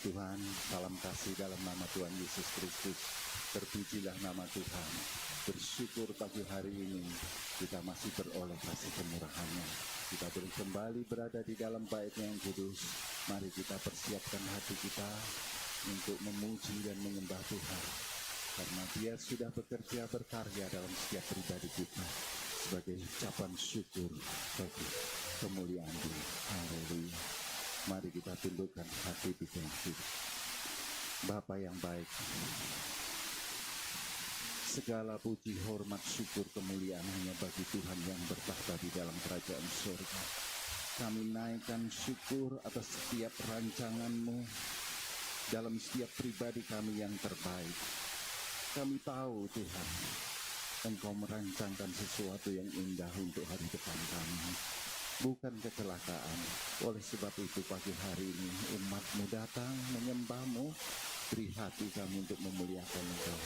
Tuhan, salam kasih dalam nama Tuhan Yesus Kristus. Terpujilah nama Tuhan. Bersyukur pagi hari ini kita masih beroleh kasih kemurahan-Nya. Kita boleh kembali berada di dalam bait-Nya yang kudus. Mari kita persiapkan hati kita untuk memuji dan menyembah Tuhan. Karena Dia sudah bekerja berkarya dalam setiap pribadi kita sebagai ucapan syukur bagi kemuliaan Dia. Haleluya. Mari kita tundukkan hati kita yang hidup. Bapa yang baik, segala puji, hormat, syukur, kemuliaan hanya bagi Tuhan yang bertahta di dalam kerajaan surga. Kami naikkan syukur atas setiap rancangan-Mu dalam setiap pribadi kami yang terbaik. Kami tahu Tuhan, Engkau merancangkan sesuatu yang indah untuk hari depan kami, bukan kecelakaan. Oleh sebab itu pagi hari ini umat-Mu datang menyembah-Mu. Beri hati kami untuk memuliakan Engkau.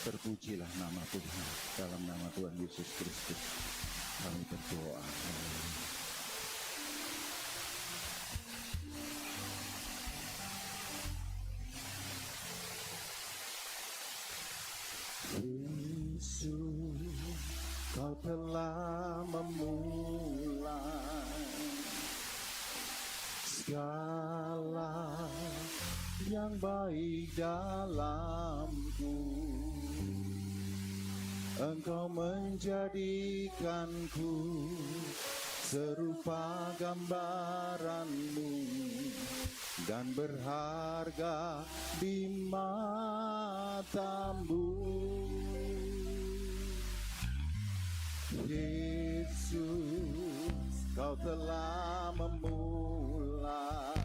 Terpujilah nama Tuhan. Dalam nama Tuhan Yesus Kristus kami berdoa. Yesus, Kau telah memulai segala yang baik dalamku. Engkau menjadikanku serupa gambaran-Mu dan berharga di mata-Mu. Yesus, Kau telah memulai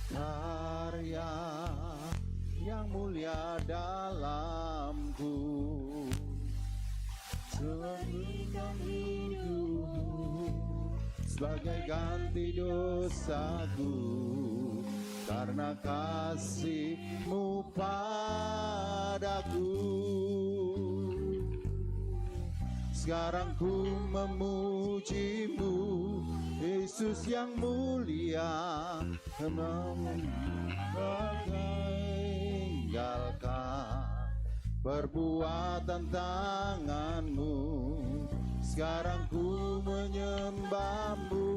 karya yang mulia dalamku. Memberikan hidupmu sebagai ganti dosaku, karena kasih-Mu padaku. Sekarang ku memuji-Mu, Yesus yang mulia, meninggalkan perbuatan tangan-Mu. Sekarang ku menyembah-Mu,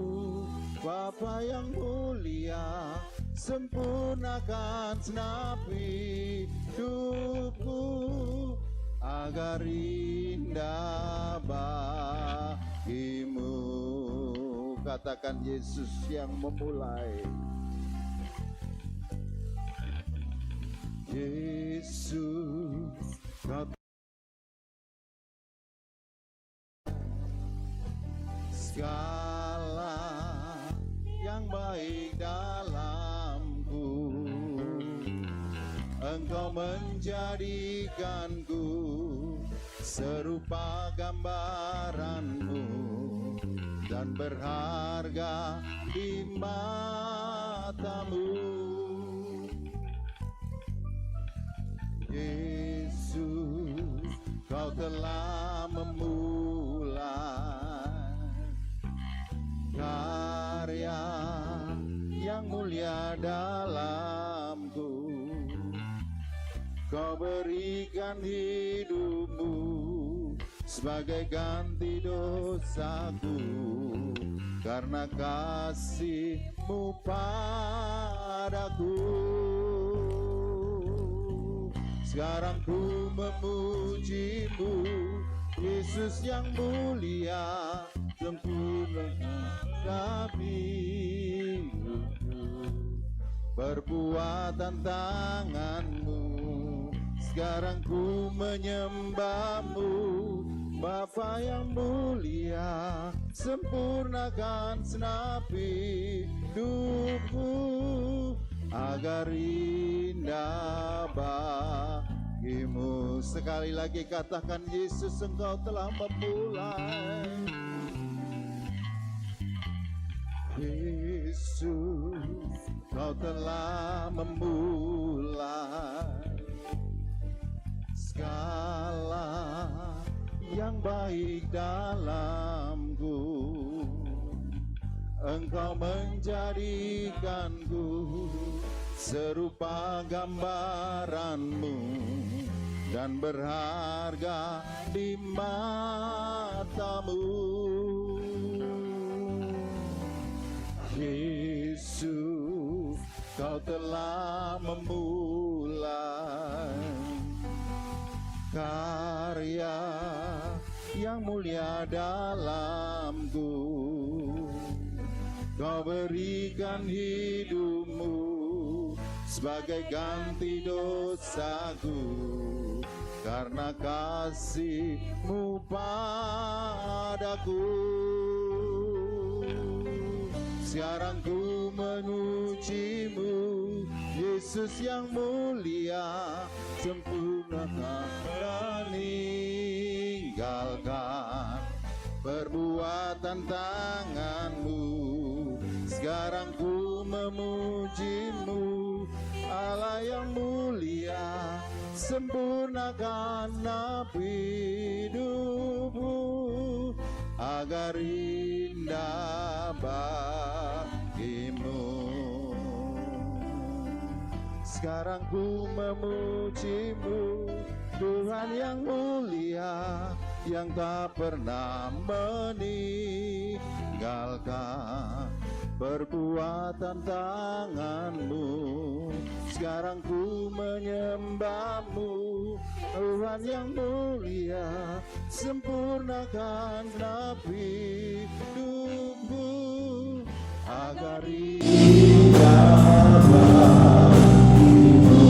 Bapa yang mulia, sempurnakan segenap hidupku agar indah bagi-Mu. Katakan Yesus yang memulai. Yesus, Kau segala yang baik dalamku. Engkau menjadikanku serupa gambaran-Mu dan berharga di mata-Mu. Yesus, Kau telah memulai karya yang mulia dalamku. Kau berikan hidup-Mu sebagai ganti dosaku, karena kasih-Mu padaku. Sekarang ku memuji-Mu, Yesus yang mulia, sempurna hidupku, perbuatan tangan-Mu. Sekarang ku menyembah-Mu, Bapa yang mulia, sempurnakan segenap hidupku agar indah bagi-Mu. Sekali lagi katakan, Yesus, Engkau telah memulai. Yesus, Kau telah memulai segala yang baik dalamku. Engkau menjadikanku serupa gambaranmu dan berharga di matamu. Yesus, kau telah memulai karya yang mulia dalamku. Kau berikan hidupmu sebagai ganti dosaku, karena kasih-Mu padaku. Sekarang ku memuji-Mu, Yesus yang mulia, sempurnakan meninggalkan perbuatan tangan-Mu. Sekarang ku memuji-Mu, Allah yang mulia, sempurnakan hidupku agar indah bagi-Mu. Sekarang ku memuji-Mu, Tuhan yang mulia, yang tak pernah meninggalkan perbuatan tangan-Mu. Sekarang ku menyembah-Mu, Tuhan yang mulia, sempurnakan hidupku agar indah bagimu.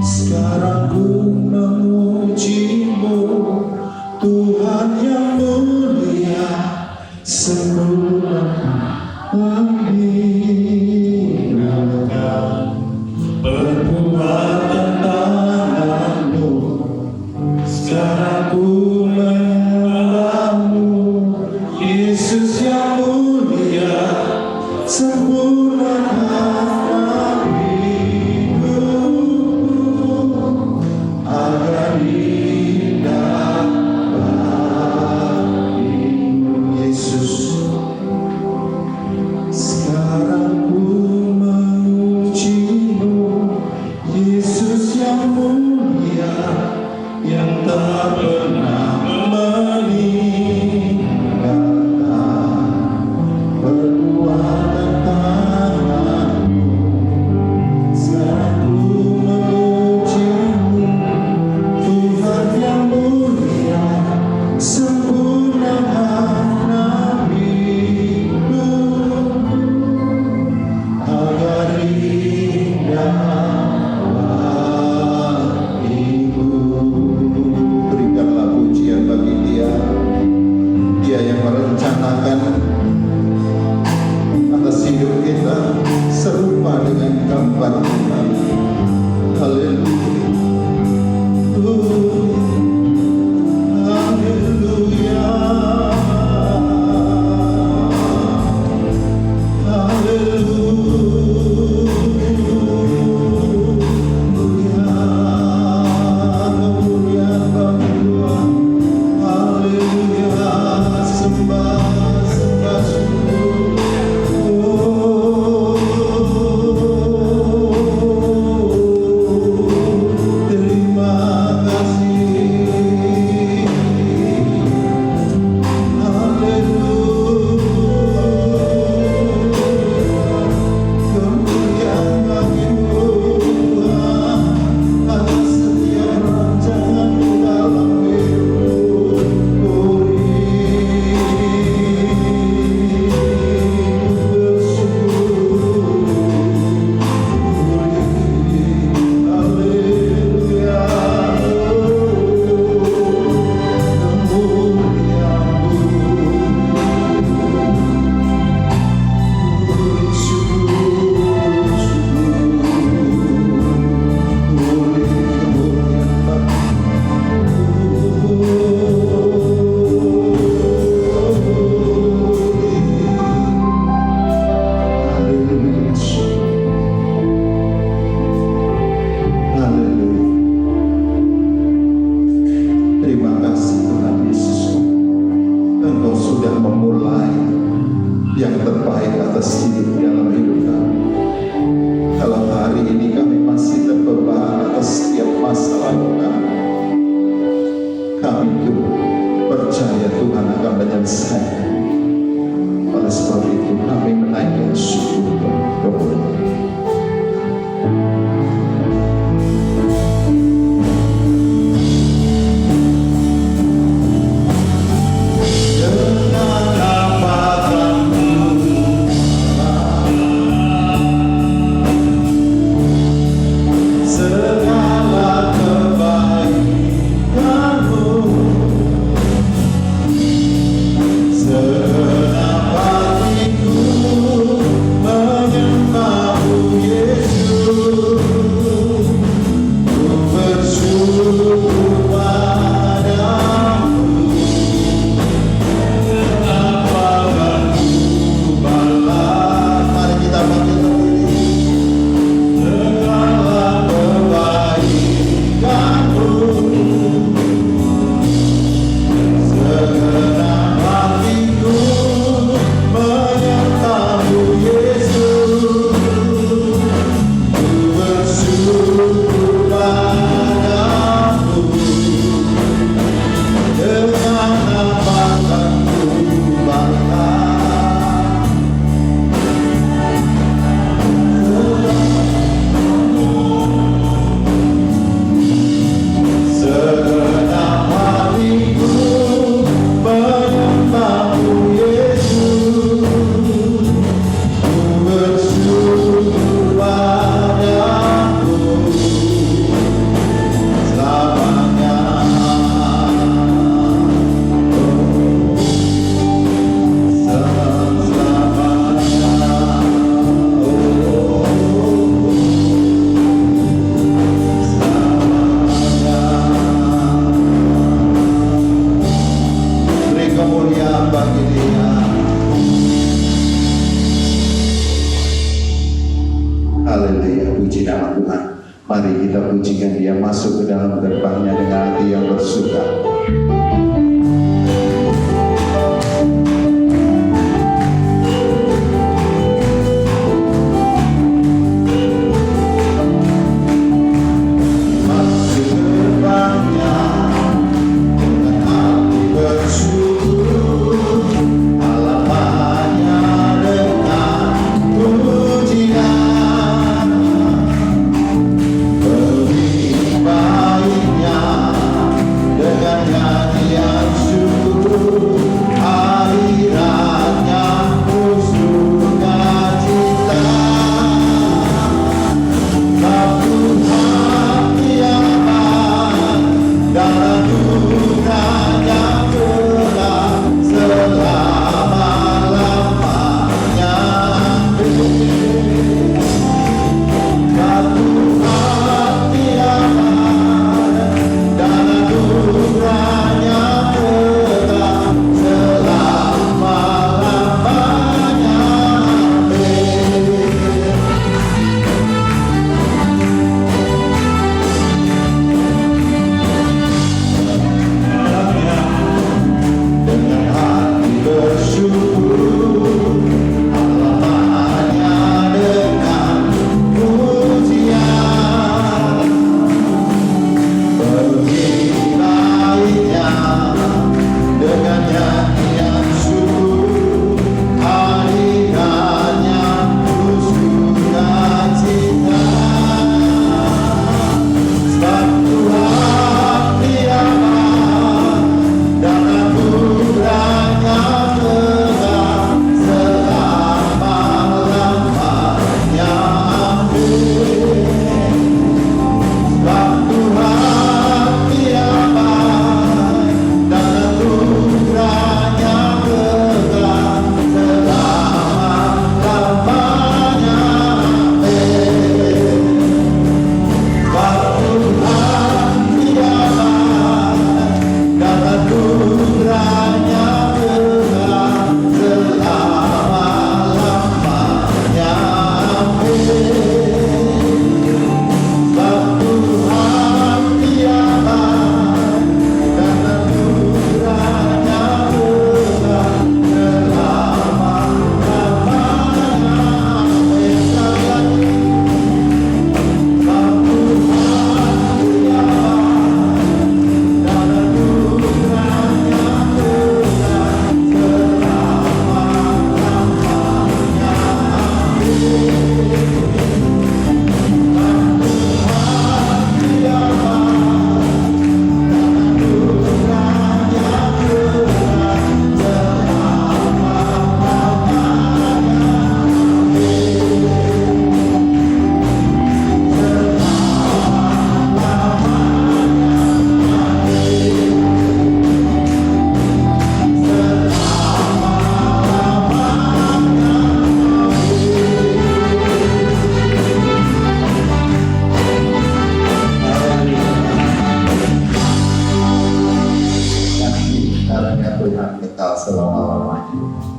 Sekarang ku memuji-Mu, Tuhan yang mulia, sempurnakan meninggalkan perbuatan tangan-Mu. Sekarang ku menyembah-Mu, Yesus yang mulia, sempurnakan hidupku agar indah bagi-Mu. Yesus, sekarang ku memuji-Mu, Yesus yang mulia, yang tak pernah meninggalkan perbuatan tangan-Mu. Sekarang ku memuji-Mu, Tuhan yang mulia, sempurnakan hidupku agar indah bagimu. Berikanlah pujian Lalu jika dia masuk ke dalam gerbangnya dengan hati yang bersuka,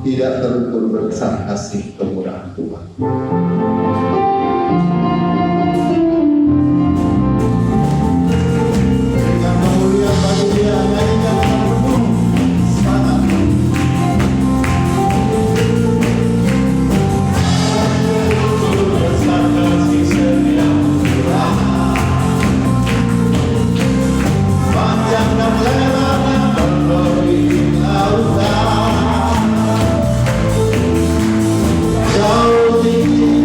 tidak terukur besar kasih kemurahan Tuhan. Dengan memulia bagi Dia, nyanyikan dengan penuh semangat. Besar kasih setia Tuhan, panjang dan lebarnya melebihi lautan. Jauh tinggi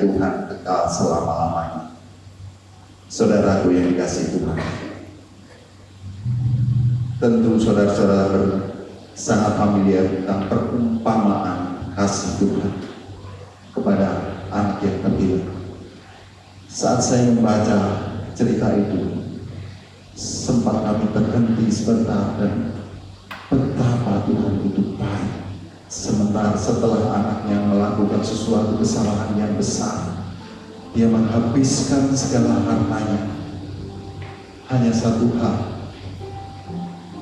Tuhan kekal selama-lamanya. Saudaraku yang dikasihi Tuhan, tentu saudara-saudara sangat familiar tentang perumpamaan kasih Tuhan kepada anak yang terhilang. Saat saya membaca cerita itu, sempat kami terhenti sebentar dan betapa Tuhan itu baik. Setelah anaknya melakukan sesuatu kesalahan yang besar, dia menghabiskan segala hartanya. Hanya satu hal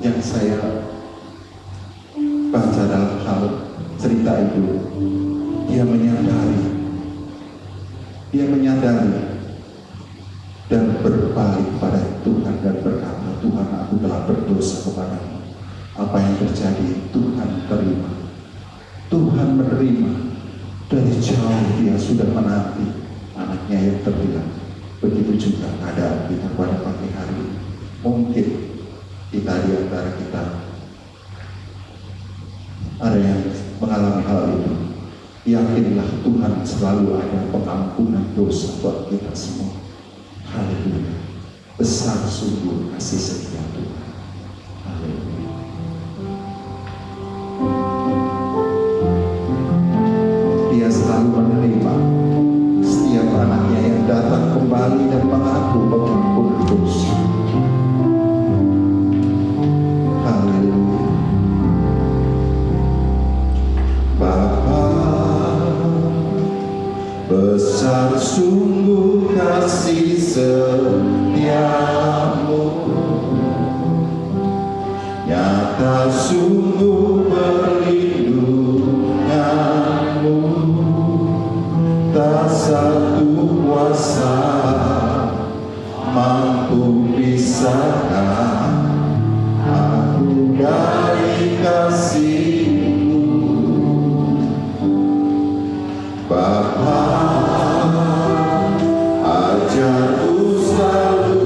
yang saya baca dalam hal cerita itu, dia menyadari dan berbalik pada Tuhan dan berkata, Tuhan, aku telah berdosa kepadamu. Apa yang terjadi, Tuhan terima. Tuhan menerima. Dari jauh dia sudah menanti anaknya yang terhilang. Begitu juga keadaan kita pada pagi hari ini. Mungkin kita di antara kita ada yang mengalami hal itu. Yakinlah Tuhan selalu ada pengampunan dosa buat kita semua. Haleluya. Besar sungguh kasih setia Tuhan. Haleluya. Dia selalu menerima setiap anaknya yang datang kembali dan mengaku pengampun dosa. Haleluya. Bapa, besar sungguh kasih setiamu, nyata sungguh perlindunganmu, tak satu kuasa mampu pisahkan aku dari kasih-Mu. Bapa, ajarku selalu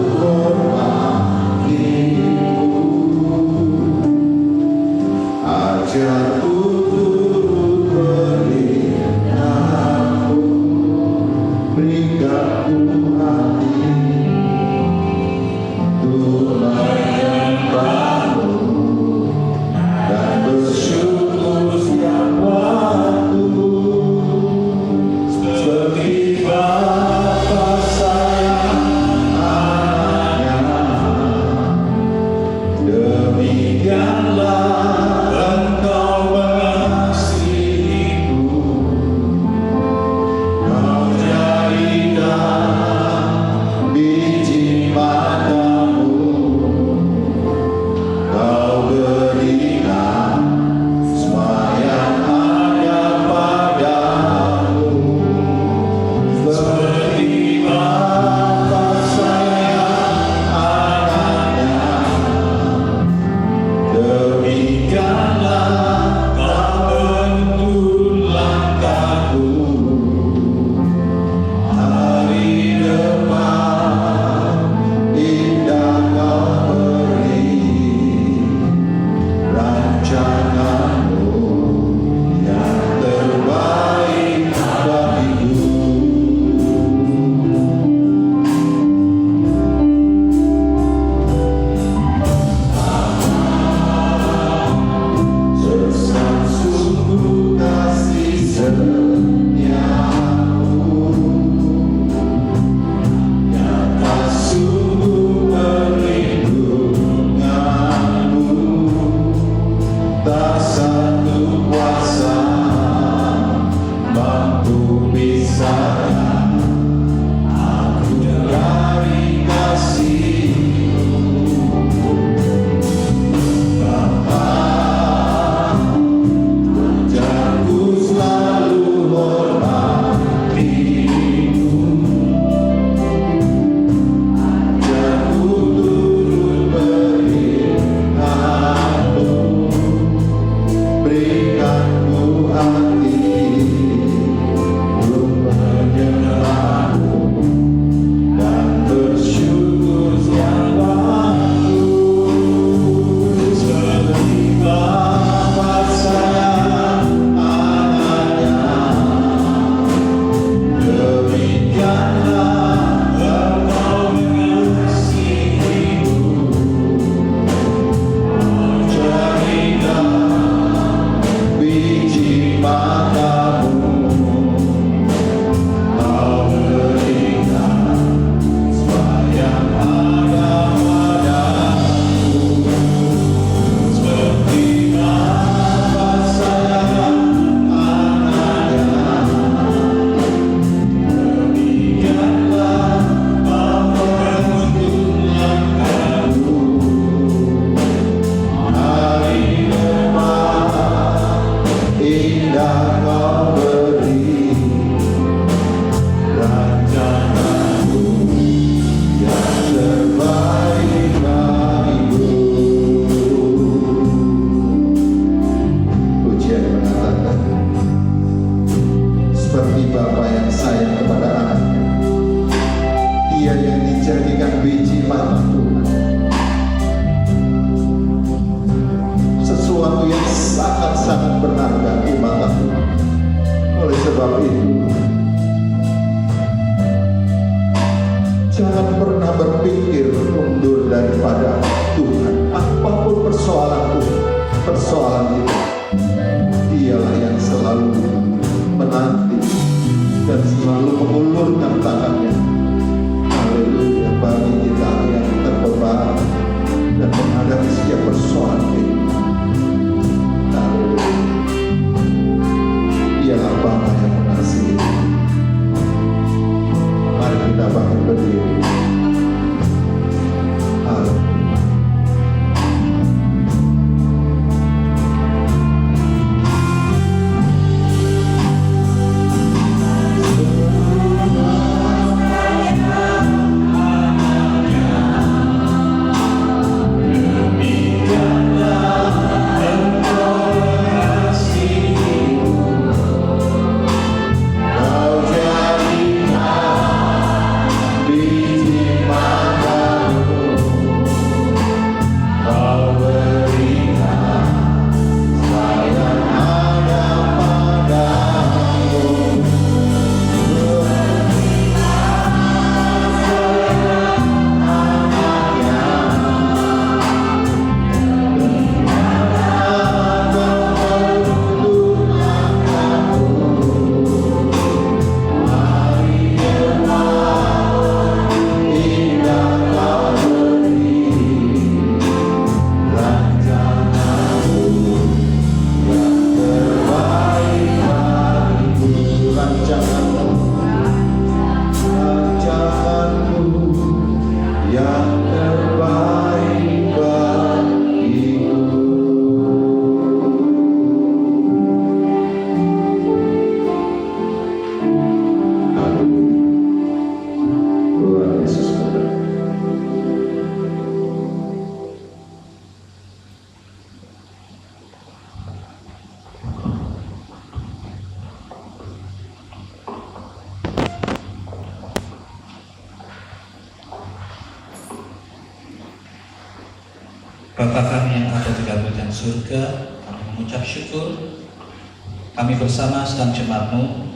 indah kau beri rancanganmu yang terbaik bagiku. Pujian mengatakan, seperti Bapa yang sayang kepada anaknya, Dia yang dijadikan biji mata Tuhan, sesuatu yang sangat-sangat berharga di mata Tuhan. Oleh sebab itu, jangan pernah berpikir mundur daripada Tuhan. Apapun persoalan itu, Dialah yang selalu menanti dan selalu mengulurkan tangannya. Haleluya, bagi kita yang terbeban dan menghadapi setiap persoalan kehidupan. Haleluya. Dialah Bapa yang mengasihi. Mari kita bangkit berdiri. Haleluya. Bapa kami yang ada di kerajaan surga, kami mengucap syukur. Kami bersama sedang jemaat-Mu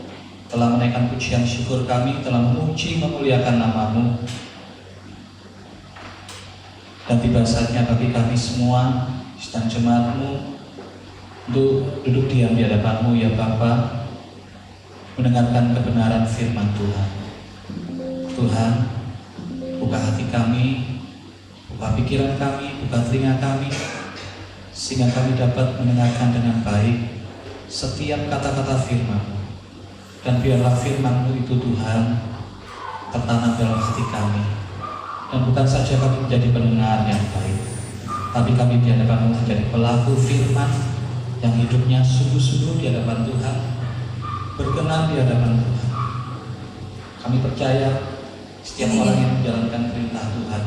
telah menaikkan pujian syukur kami, telah memuji memuliakan nama-Mu. Dan tiba saatnya bagi kami semua sedang jemaat-Mu untuk duduk diam di hadapan-Mu ya Bapa, mendengarkan kebenaran firman Tuhan. Tuhan, buka hati kami, buka pikiran kami, buka telinga kami, sehingga kami dapat mendengarkan dengan baik setiap kata-kata firman-Mu. Dan biarlah firman-Mu itu Tuhan tertanam dalam hati kami. Dan bukan saja kami menjadi pendengar yang baik, tapi kami di hadapan-Mu menjadi pelaku firman yang hidupnya sungguh-sungguh di hadapan Tuhan, berkenan di hadapan Tuhan. Kami percaya setiap orang yang menjalankan perintah Tuhan,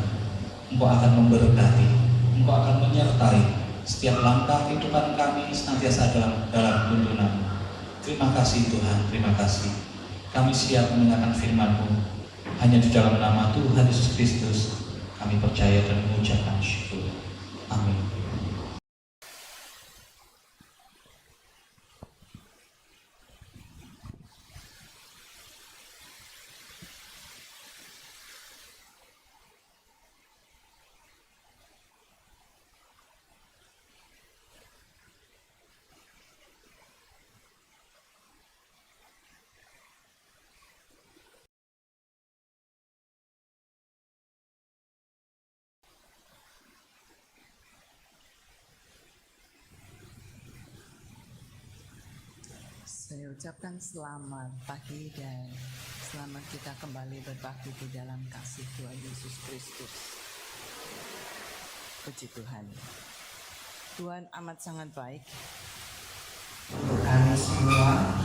Engkau akan memberkati, Engkau akan menyertai setiap langkah kehidupan kami senantiasa dalam tuntunan. Terima kasih Tuhan, terima kasih. Kami siap mendengarkan firman-Mu. Hanya di dalam nama Tuhan Yesus Kristus kami percaya dan mengucapkan syukur. Amin. Saya ucapkan selamat pagi dan selamat kita kembali berbakti di dalam kasih Tuhan Yesus Kristus. Puji Tuhan. Tuhan amat sangat baik. Bukan semua.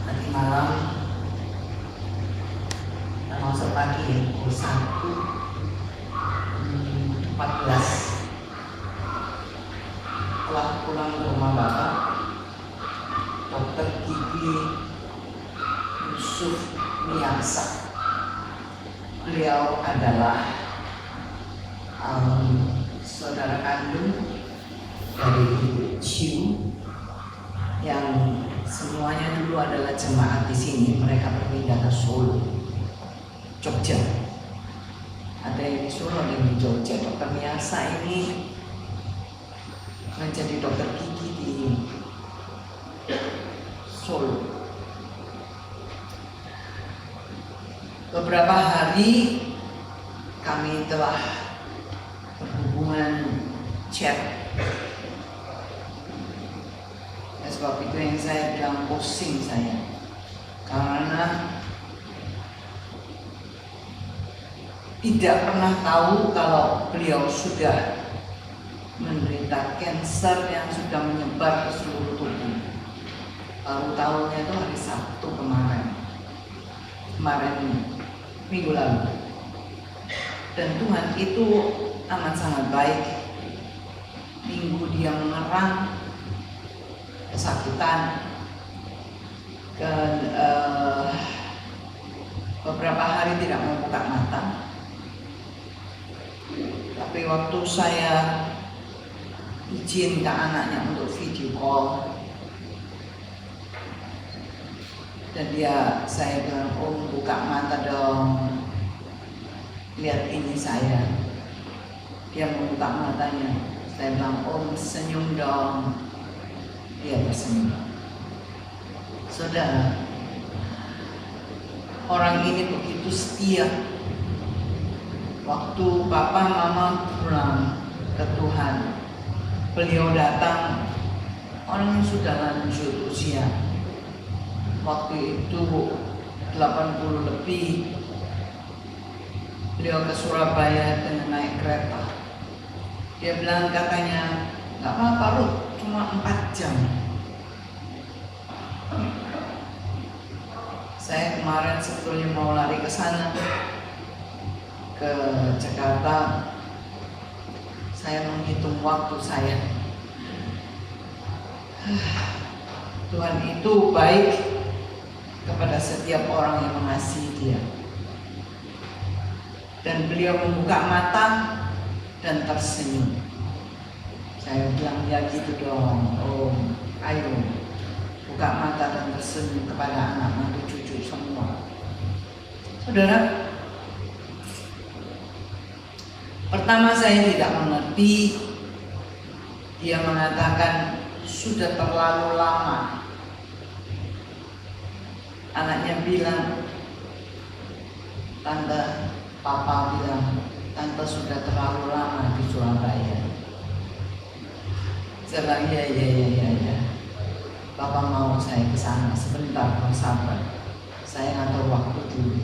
Tadi malam termasuk pagi ya, pukul 1:14 setelah pulang ke rumah Bapak, dokter gigi Yusuf Miasa. Beliau adalah saudara kandung dari Ibu Ciu yang semuanya dulu adalah jemaat di sini. Mereka berpindah ke Solo, Jogja. Ada yang di Solo, ada yang di Jogja. Dokter Miasa ini menjadi dokter gigi di Solo. Beberapa hari kami telah berhubungan chat. Sebab itu yang saya bilang pusing saya, karena tidak pernah tahu kalau beliau sudah menderita kanker yang sudah menyebar ke seluruh tubuh. Baru tahunya itu hari Sabtu kemarin minggu lalu. Dan Tuhan itu amat sangat baik. Minggu dia mengerang, kesakitan, dan beberapa hari tidak membuka mata. Tapi waktu saya izin ke anaknya untuk video call, dan saya bilang, "Om, buka mata dong, lihat ini saya." Dia membuka matanya. Saya bilang, "Om, senyum dong." Dia bersenyum. Saudara, orang ini begitu setia. Waktu Papa Mama pulang ke Tuhan, beliau datang, orang yang sudah lanjut usia. Waktu itu 80 lebih. Beliau ke Surabaya dengan naik kereta. Dia bilang, katanya, "Gak apa-apa Ruth, cuma 4 jam." Saya kemarin sebetulnya mau lari ke sana, ke Jakarta. Saya menghitung waktu saya. Tuhan itu baik kepada setiap orang yang mengasihi Dia. Dan beliau membuka mata dan tersenyum. Saya bilang, "Ya gitu dong, Om, ayo buka mata dan tersenyum kepada anak mantu cucu semua." Saudara, pertama saya tidak mengerti. Dia mengatakan sudah terlalu lama. Anaknya bilang, Papa bilang, "Tante sudah terlalu lama di Surabaya." Saya bilang, iya. Papa mau saya ke sana sebentar, sabar. Saya ngatur waktu dulu.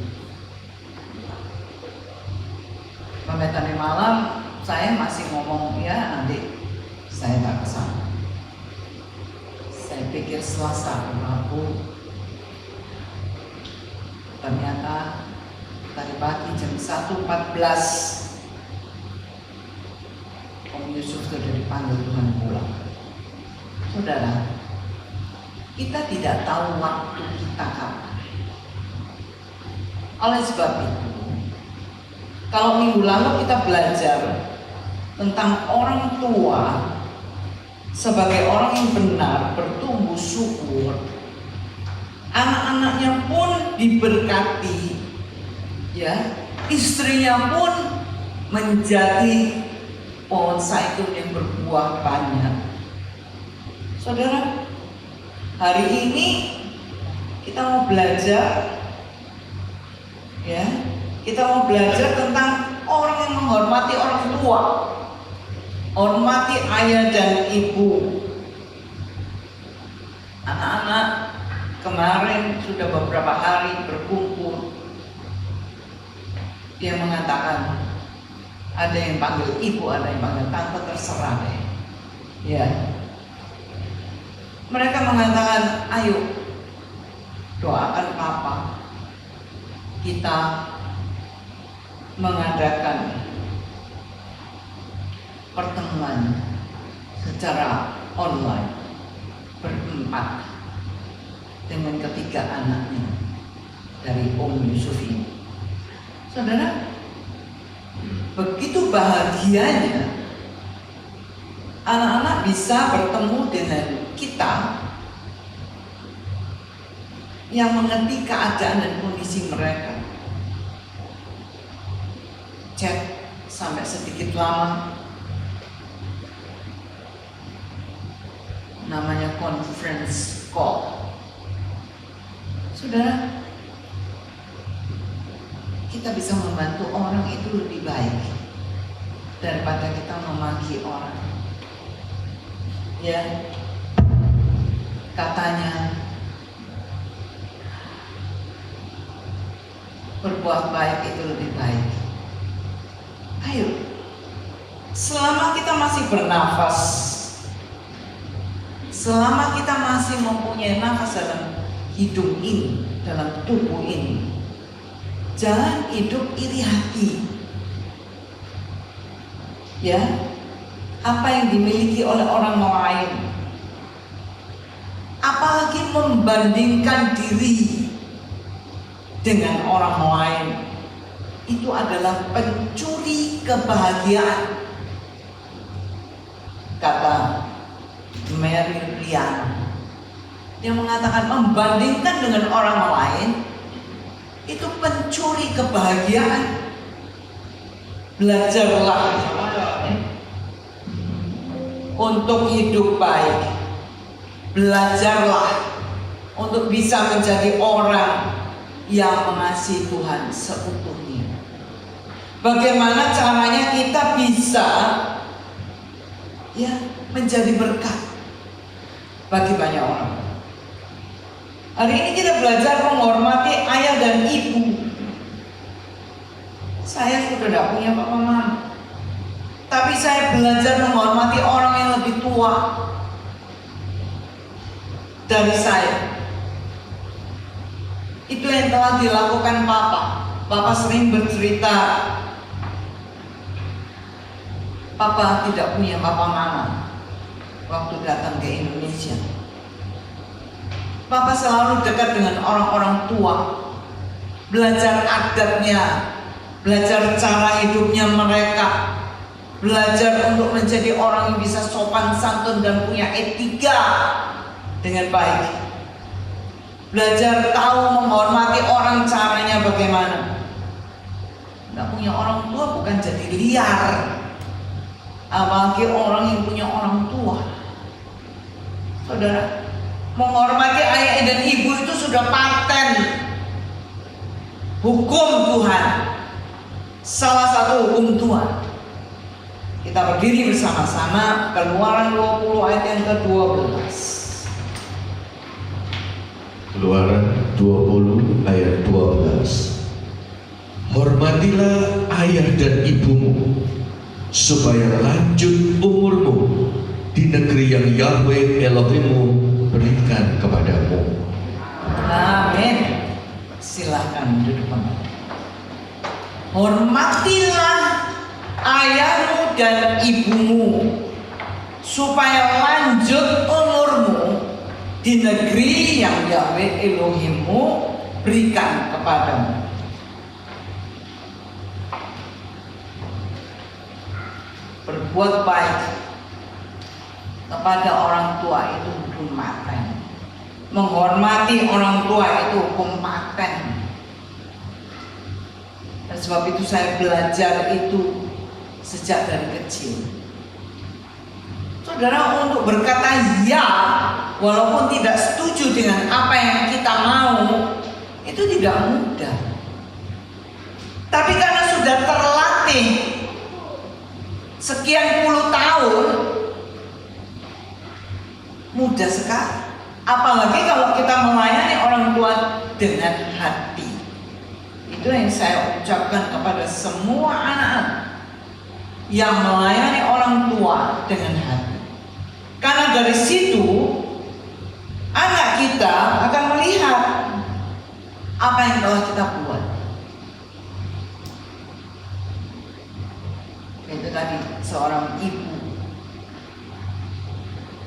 Sampai tadi malam saya masih ngomong, ya nanti saya tak ke sana. Saya pikir Selasa, Rabu. Ternyata tadi pagi jam 1:14 Om Yusuf sudah dipanggil Tuhan pulang. Saudara, kita tidak tahu waktu kita kapan. Oleh sebab itu, kalau minggu lalu kita belajar tentang orang tua sebagai orang yang benar, bertumbuh subur, anak-anaknya pun diberkati, ya, istrinya pun menjadi pohon zaitun yang berbuah banyak. Saudara, hari ini kita mau belajar, ya, kita mau belajar tentang orang yang menghormati orang tua, hormati ayah dan ibu. Anak-anak kemarin sudah beberapa hari berkumpul. Dia mengatakan, ada yang panggil ibu, ada yang panggil tante, terserah deh. Ya, mereka mengatakan, ayo doakan Papa, kita mengadakan pertemuan secara online berempat dengan ketiga anaknya dari Om Yusuf ini. Saudara, begitu bahagianya anak-anak bisa bertemu dengan kita yang mengerti keadaan dan kondisi mereka. Chat sampai sedikit lama, namanya conference call. Saudara, kita bisa membantu orang itu lebih baik daripada kita memaki orang. Ya, katanya berbuat baik itu lebih baik. Ayo, selama kita masih bernafas, selama kita masih mempunyai nafas dalam hidup ini, dalam tubuh ini, jangan hidup iri hati. Ya, apa yang dimiliki oleh orang lain, apalagi membandingkan diri dengan orang lain, itu adalah pencuri kebahagiaan, kata Mary Riana, yang mengatakan membandingkan dengan orang lain itu pencuri kebahagiaan. Belajarlah untuk hidup baik, belajarlah untuk bisa menjadi orang yang mengasihi Tuhan seutuhnya. Bagaimana caranya kita bisa menjadi berkat bagi banyak orang. Hari ini kita belajar menghormati ayah dan ibu. Saya sudah tidak punya papa mama, tapi saya belajar menghormati orang yang lebih tua dari saya. Itu yang telah dilakukan Papa. Papa sering bercerita, Papa tidak punya papa mama waktu datang ke Indonesia. Papa selalu dekat dengan orang-orang tua, belajar adatnya, belajar cara hidupnya mereka, belajar untuk menjadi orang yang bisa sopan santun dan punya etika dengan baik, belajar tahu menghormati orang caranya bagaimana. Nggak punya orang tua bukan jadi liar, apalagi orang yang punya orang tua. Saudara, menghormati ayah dan ibu itu sudah paten hukum Tuhan, salah satu hukum Tuhan. Kita berdiri bersama-sama, Keluaran 20 ayat yang ke-12. Keluaran 20 ayat 12. Hormatilah ayah dan ibumu, supaya lanjut umurmu di negeri yang Yahweh Elohimmu berikan kepadamu. Amin. Silahkan duduk. Hormatilah ayahmu dan ibumu, supaya lanjut umurmu di negeri yang Yahweh Elohimmu berikan kepadamu. Berbuat baik kepada orang tua itu hukum paten. Menghormati orang tua itu hukum paten. Dan sebab itu saya belajar itu sejak dari kecil. Saudara, untuk berkata ya walaupun tidak setuju dengan apa yang kita mau, itu tidak mudah. Tapi karena sudah terlatih sekian puluh tahun, mudah sekali. Apalagi kalau kita melayani orang tua dengan hati. Itu yang saya ucapkan kepada semua anak-anak yang melayani orang tua dengan hati. Karena dari situ anak kita akan melihat apa yang telah kita buat. Itu tadi seorang ibu,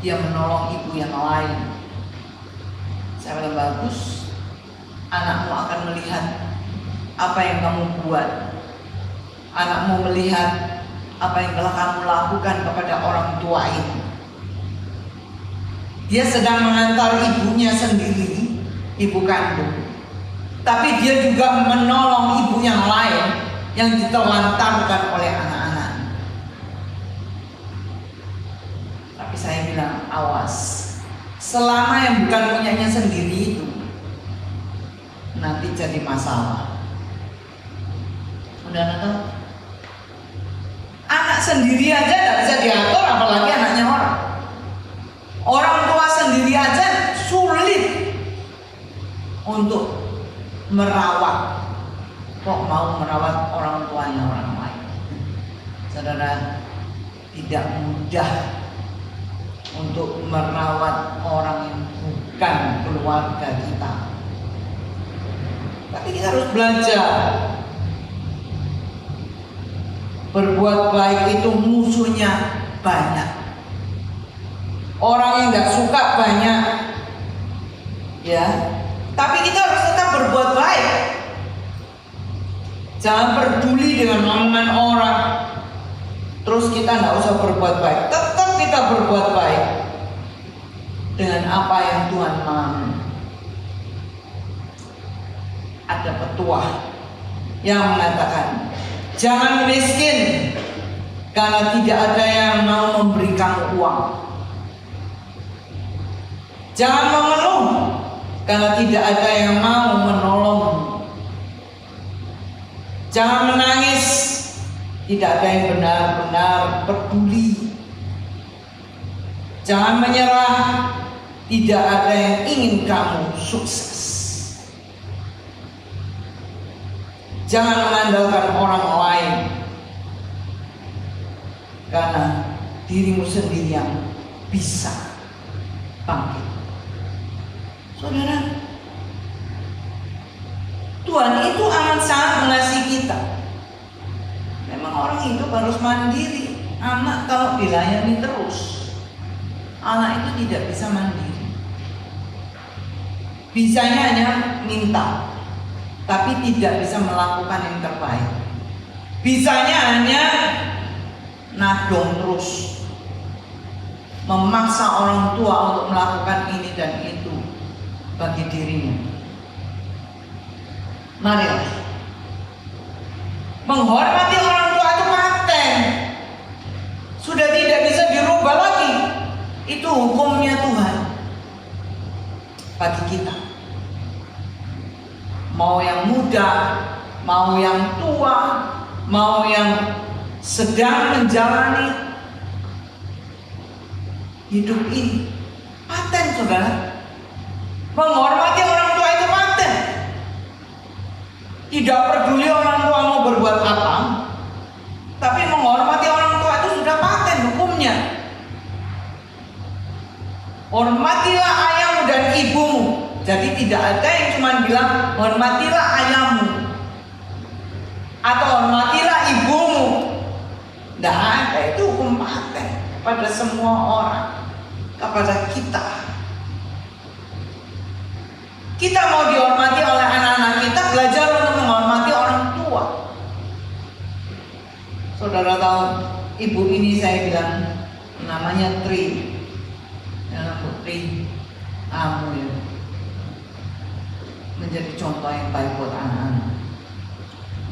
dia menolong ibu yang lain. Saya bilang, bagus, anakmu akan melihat apa yang kamu buat. Anakmu melihat apa yang telah kamu lakukan kepada orang tua ini. Dia sedang mengantar ibunya sendiri, ibu kandung, tapi dia juga menolong ibu yang lain yang ditelantarkan oleh anak-anak. Tapi saya bilang, awas, selama yang bukan punyanya sendiri itu nanti jadi masalah. Udah tahu? Anak sendiri aja tidak bisa diatur, apalagi anaknya orang. Orang tua sendiri aja sulit untuk merawat, kok mau merawat orang tuanya orang lain. Saudara, tidak mudah untuk merawat orang yang bukan keluarga kita. Tapi kita harus belajar. Berbuat baik itu musuhnya banyak. Orang yang gak suka banyak, ya. Tapi kita harus tetap berbuat baik. Jangan peduli dengan omongan orang, terus kita gak usah berbuat baik. Tetap kita berbuat baik dengan apa yang Tuhan mau. Ada petuah yang mengatakan, jangan miskin karena tidak ada yang mau memberi kamu uang. Jangan mengeluh karena tidak ada yang mau menolongmu. Jangan menangis, tidak ada yang benar-benar peduli. Jangan menyerah, tidak ada yang ingin kamu sukses. Jangan mengandalkan orang lain, karena dirimu sendiri yang bisa bangkit. Saudara, Tuhan itu amat sangat mengasihi kita. Memang orang hidup harus mandiri. Anak kalau dilayani terus, anak itu tidak bisa mandiri. Bisanya hanya minta, tapi tidak bisa melakukan yang terbaik. Bisanya hanya nadong terus, memaksa orang tua untuk melakukan ini dan itu bagi dirinya. Marilah, menghormati orang tua itu paten, sudah tidak bisa dirubah lagi. Itu hukumnya Tuhan bagi kita. Mau yang muda, mau yang tua, mau yang sedang menjalani hidup ini, paten, saudara. Menghormati orang tua itu paten. Tidak peduli orang tua mau berbuat apa, tapi menghormati orang tua itu sudah paten hukumnya. Hormatilah ayahmu dan ibumu. Jadi tidak ada yang cuma bilang hormatilah ayahmu atau hormatilah ibumu. Tidak ada, itu hukum paten pada semua orang, kepada kita. Kita mau dihormati oleh anak-anak kita, belajar untuk menghormati orang tua. Saudara tahu, ibu ini saya bilang namanya Tri, Putri kamu ya, menjadi contoh yang baik buat anak-anak.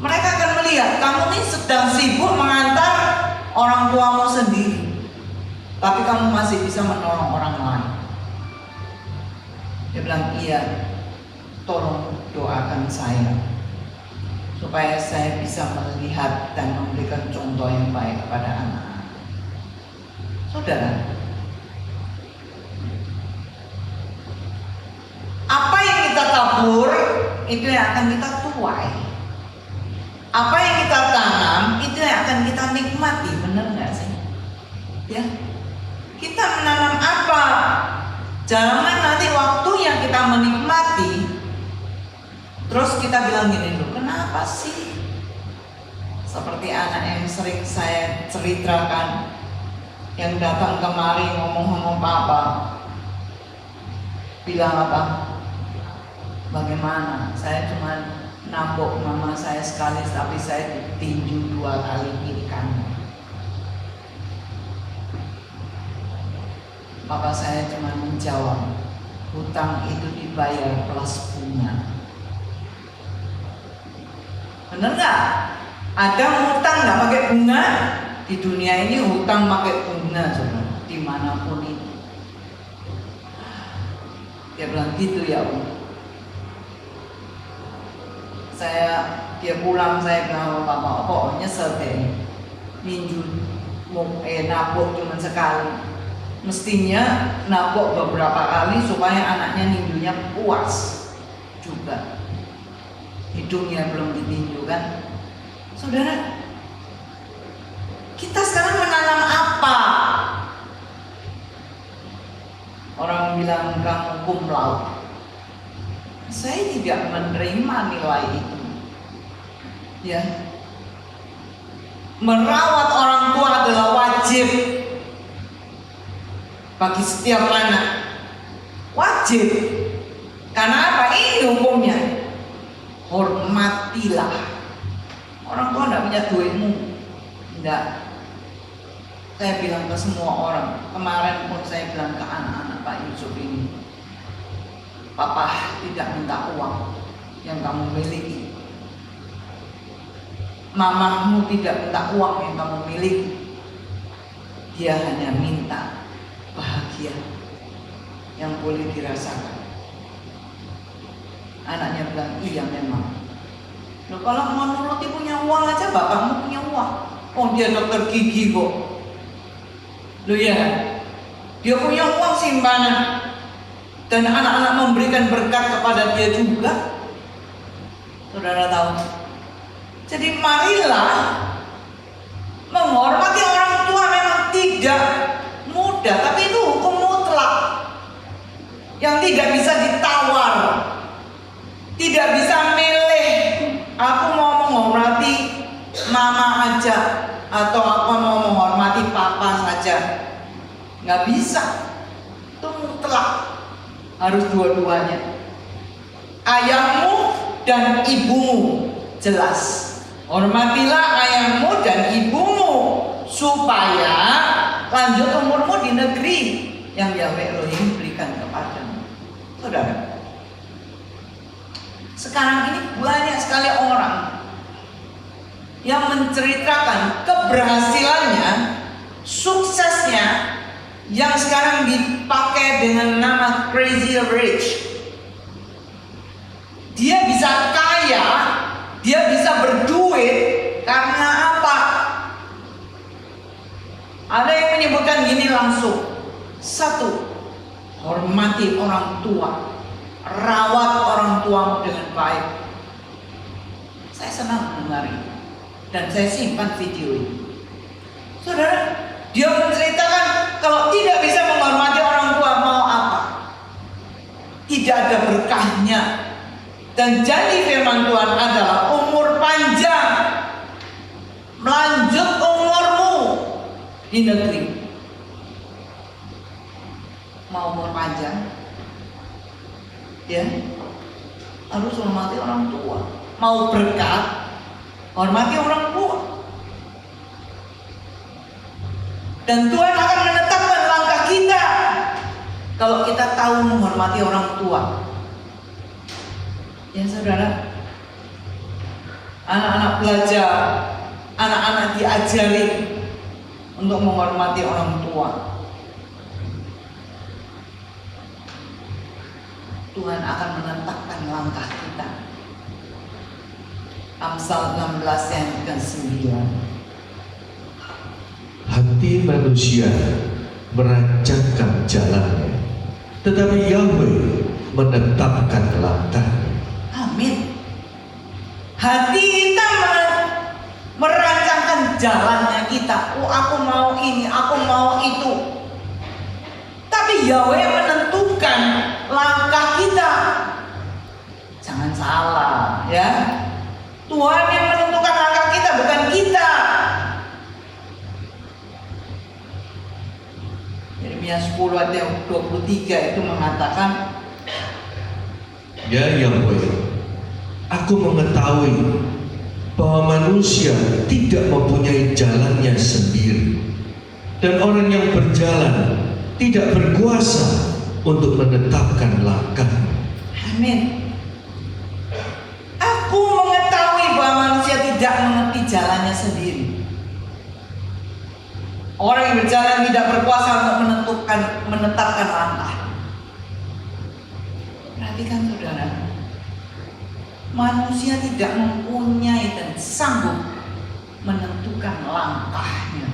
Mereka akan melihat kamu ini sedang sibuk mengantar orang tuamu sendiri, tapi kamu masih bisa menolong orang lain. Dia bilang, iya, tolong doakan saya supaya saya bisa melihat dan memberikan contoh yang baik kepada anak-anak. Saudara, apa yang kita tabur itu yang akan kita tuai. Apa yang kita tanam itu yang akan kita nikmati, benar nggak sih? Ya, Kita menanam apa? Jangan nanti waktu yang kita menikmati, terus kita bilang gini loh, kenapa sih? Seperti anak yang sering saya ceritakan, yang datang kemari ngomong-ngomong papa, bilang apa? Bagaimana? Saya cuma nabok mama saya sekali, tapi saya ditinju 2 kali kiri kanan. Papa saya cuma menjawab, hutang itu dibayar plus bunga. Bener nggak? Ada hutang nggak pakai bunga? Di dunia ini hutang pakai bunga, saudara, dimanapun itu. Dia bilang gitu ya Om. Dia pulang, saya bilang sama papa, kok nyesel deh, ninju nabok cuma sekali. Mestinya nabok beberapa kali supaya anaknya ninjunya puas juga. Hidungnya belum ditinju kan. Saudara, kita sekarang menanam apa? Orang bilang kamu cum laude. Saya tidak menerima nilai itu. Ya, merawat orang tua adalah wajib bagi setiap anak. Wajib. Karena apa? Ini hukumnya. Hormatilah. Orang tua tidak punya duitmu. Tidak. Saya bilang ke semua orang. Kemarin pun saya bilang ke anak-anak Pak Yusuf ini, Papa tidak minta uang yang kamu miliki. Mamamu tidak minta uang yang kamu miliki. Dia hanya minta bahagia yang boleh dirasakan. Anaknya bilang, iya memang. Loh, kalau mau nuruti punya uang aja, bapakmu punya uang. Oh, dia dokter gigi kok. Loh ya, dia punya uang simpanan. Dan anak-anak memberikan berkat kepada dia juga. Saudara tahu. Jadi marilah menghormati orang tua memang tidak mudah, tapi itu hukum mutlak yang tidak bisa ditawar, tidak bisa milih. Aku mau menghormati mama aja atau aku mau menghormati papa saja, nggak bisa. Itu mutlak, harus dua-duanya. Ayahmu dan ibumu, jelas. Hormatilah ayahmu dan ibumu supaya lanjut umurmu di negeri yang Yahweh Elohim berikan kepadamu. Saudara, sekarang ini banyak sekali orang yang menceritakan keberhasilannya, suksesnya, yang sekarang dipakai dengan nama Crazy Rich. Dia bisa kaya, dia bisa berduit karena apa? Ada yang menyebutkan gini langsung. 1, hormati orang tua, rawat orang tuamu dengan baik. Saya senang mendengar ini dan saya simpan video ini. Saudara, dia menceritakan kalau tidak bisa menghormati orang tua mau apa? Tidak ada berkahnya. Dan janji firman Tuhan adalah umur panjang, melanjut umurmu di negeri. Mau umur panjang, ya harus hormati orang tua. Mau berkat, hormati orang tua. Dan Tuhan akan menetapkan langkah kita kalau kita tahu menghormati orang tua. Ya saudara, anak-anak belajar, anak-anak diajari untuk menghormati orang tua. Tuhan akan menetapkan langkah kita. Amsal 16 yang ke-9. Hati manusia merancangkan jalannya, tetapi Yahweh menetapkan langkahnya. Amin. Hati kita merancangkan jalannya kita. Oh, aku mau ini, aku mau itu. Yahweh yang menentukan langkah kita. Jangan salah ya. Tuhan yang menentukan langkah kita, bukan kita. Yeremia 10 ayat 23 itu mengatakan, Ya Yahweh, aku mengetahui bahwa manusia tidak mempunyai jalannya sendiri, dan orang yang berjalan tidak berkuasa untuk menetapkan langkahnya. amin. Aku mengetahui bahwa manusia tidak mengerti jalannya sendiri. Orang yang berjalan tidak berkuasa untuk menetapkan langkah. Perhatikan saudara, manusia tidak mempunyai dan sanggup menentukan langkahnya.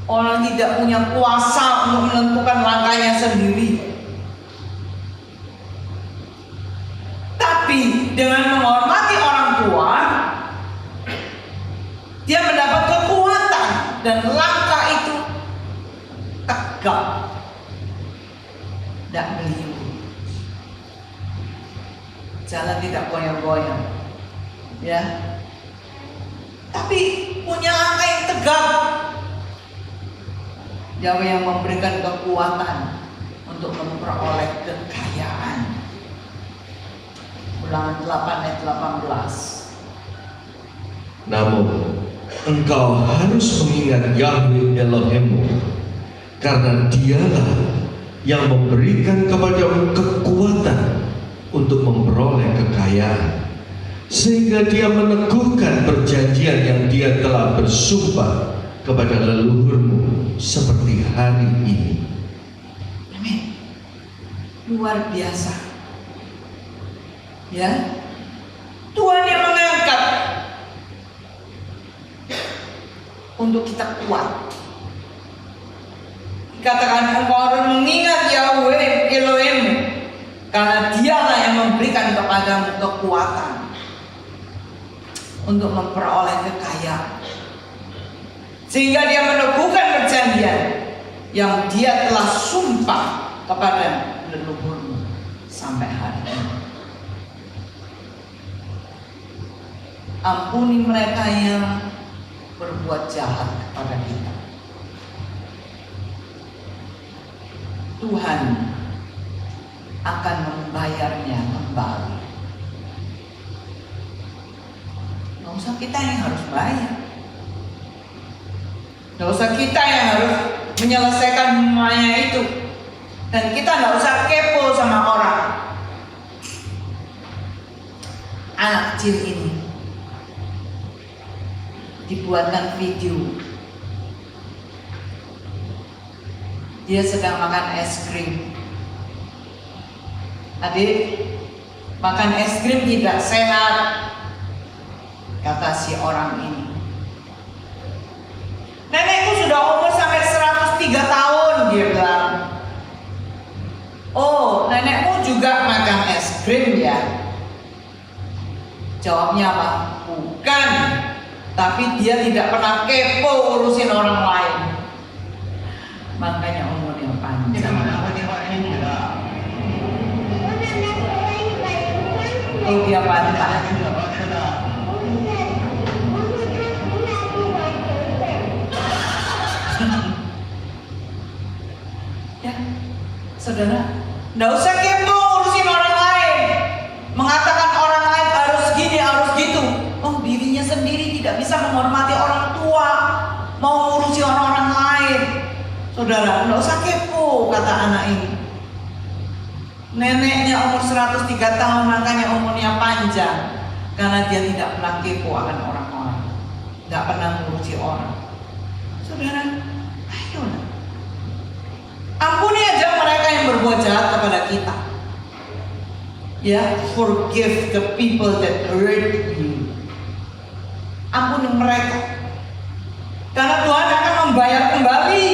Orang tidak punya kuasa untuk menentukan langkahnya sendiri. Tapi dengan menghormati orang tua, dia mendapat kekuatan dan langkah itu tegak, tidak beliau. Jalan tidak goyang-goyang, ya. Tapi punya langkah yang tegak. Yahweh yang memberikan kekuatan untuk memperoleh kekayaan. Ulangan 8 ayat 18. Namun engkau harus mengingat Yahweh Elohimmu, karena dialah yang memberikan kepadamu kekuatan untuk memperoleh kekayaan, sehingga dia meneguhkan perjanjian yang dia telah bersumpah kepada leluhurmu seperti hari ini. Amin. Luar biasa. Ya. Tuhan yang mengangkat untuk kita kuat. Dikatakan engkau harus mengingat Yahweh Elohim, karena dialah yang memberikan kepadamu kekuatan untuk memperoleh kekayaan, sehingga dia meneguhkan perjanjian yang dia telah sumpah kepada leluhurmu sampai hari ini. Ampuni mereka yang berbuat jahat kepada kita. Tuhan akan membayarnya kembali. Nggak usah kita yang harus bayar. Nggak usah kita yang harus menyelesaikan semuanya itu. Dan kita nggak usah kepo sama orang. Anak kecil ini dibuatkan video. Dia sedang makan es krim. Adik, makan es krim tidak sehat, kata si orang ini. Nenekku sudah umur sampai 103 tahun, dia bilang. Oh, nenekmu juga makan es krim ya? Jawabnya apa? Bukan. Tapi dia tidak pernah kepo urusin orang lain. Makanya umurnya panjang. Oh, dia bantah. Ya, saudara, nggak usah kepo urusin orang lain. Mengatakan orang lain harus gini, harus gitu. Oh, dirinya sendiri tidak bisa menghormati orang tua, mau ngurusi orang-orang lain. Saudara, nggak usah kepo, kata anak ini. Neneknya umur 103 tahun, makanya umurnya panjang, karena dia tidak pernah kepo akan orang-orang, nggak pernah ngurusi orang. Saudara, ayolah, ampuni aja mereka yang berbuat jahat kepada kita. Ya, forgive the people that hurt you. Ampuni mereka, karena Tuhan akan membayar kembali.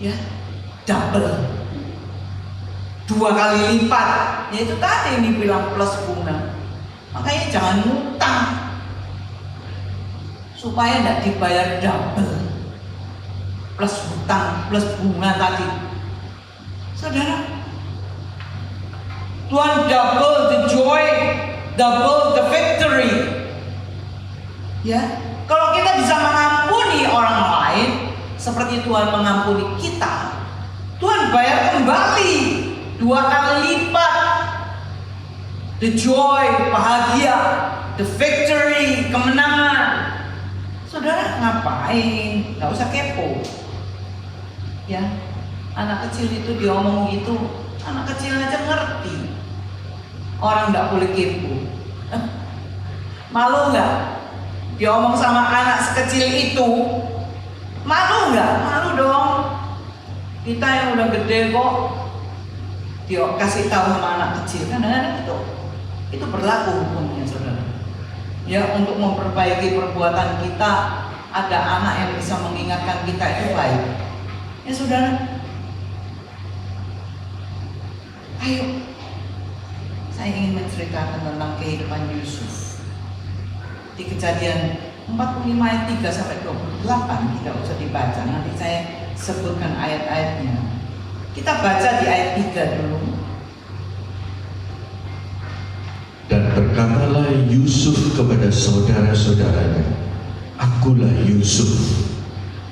Ya, double, 2 kali lipat. Yaitu tadi ini bilang plus bunga. Makanya jangan ngutang supaya tidak dibayar double. plus hutang, plus bunga tadi. Saudara, Tuhan double the joy, double the victory. Ya, kalau kita bisa mengampuni orang lain seperti Tuhan mengampuni kita, Tuhan bayar kembali 2 kali lipat. The joy, bahagia, the victory, kemenangan. Saudara ngapain? Gak usah kepo. Ya, anak kecil itu diomong gitu, anak kecil aja ngerti. Orang gak boleh kepo. Malu gak? Diomong sama anak sekecil itu, malu gak? Malu dong. Kita yang udah gede kok dia kasih tahu sama anak kecil, kadang-kadang itu berlaku hukumnya, saudara. Ya, untuk memperbaiki perbuatan kita, ada anak yang bisa mengingatkan kita, itu baik. Ya saudara, ayo, saya ingin menceritakan tentang kehidupan Yusuf. Di Kejadian 45 ayat 3 sampai 28, tidak usah dibaca, nanti saya sebutkan ayat-ayatnya. Kita baca di ayat 3 dulu. Dan berkatalah Yusuf kepada saudara-saudaranya, "Akulah Yusuf.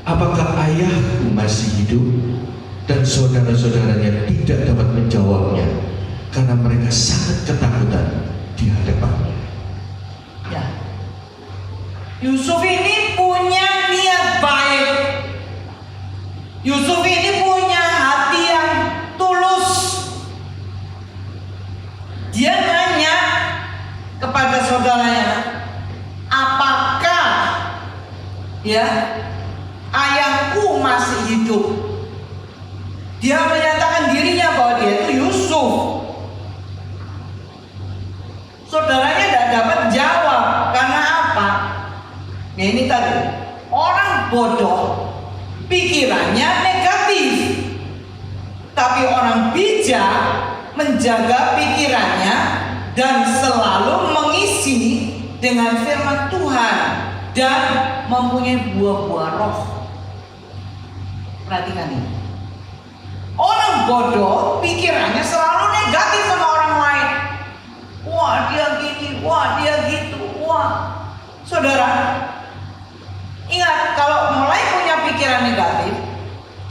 Apakah ayahku masih hidup?" Dan saudara-saudaranya tidak dapat menjawabnya karena mereka sangat ketakutan di hadapannya. Ya, Yusuf ini punya niat baik. Yusuf ini punya hati yang tulus. Dia nanya kepada saudaranya, apakah ya ayahku masih hidup? Dia menyatakan dirinya bahwa dia itu Yusuf. Saudaranya tidak dapat jawab karena apa? Ya ini tadi, orang bodoh pikirannya negatif, tapi orang bijak menjaga pikirannya dan selalu mengisi dengan firman Tuhan dan mempunyai buah-buah roh. Perhatikan ini. Orang bodoh pikirannya selalu negatif sama orang lain. Wah dia gini, wah dia gitu, wah. Saudara, ingat kalau mulai punya pikiran negatif,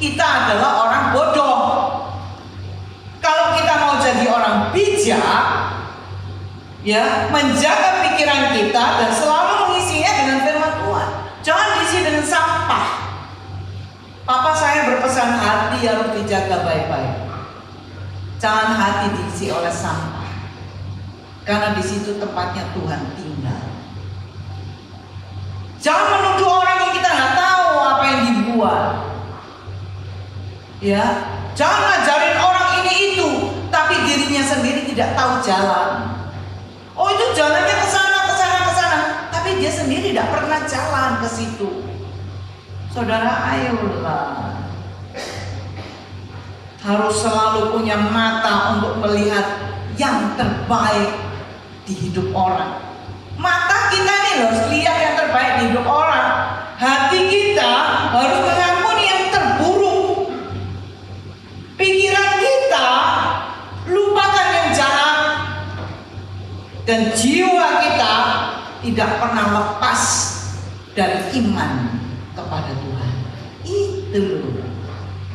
kita adalah orang bodoh. Kalau kita mau jadi orang bijak, ya, menjaga pikiran kita dan selalu mengisinya dengan firman Tuhan. Jangan diisi dengan sampah. Papa saya berpesan hati harus dijaga baik-baik. Jangan hati diisi oleh sampah, karena di situ tempatnya Tuhan tinggal. Jangan menuduh orang yang kita nggak tahu apa yang dibuat. Ya, jangan ngajarin orang ini itu, tapi dirinya sendiri tidak tahu jalan. Oh itu jalannya ke sana, ke sana, ke sana, tapi dia sendiri tidak pernah jalan ke situ. Saudara, ayolah, harus selalu punya mata untuk melihat yang terbaik di hidup orang. Mata kita ini harus lihat yang terbaik di hidup orang. Hati kita harus mengampuni yang terburuk. Pikiran kita lupakan yang jahat. Dan jiwa kita tidak pernah lepas dari iman kepada Tuhan. Itu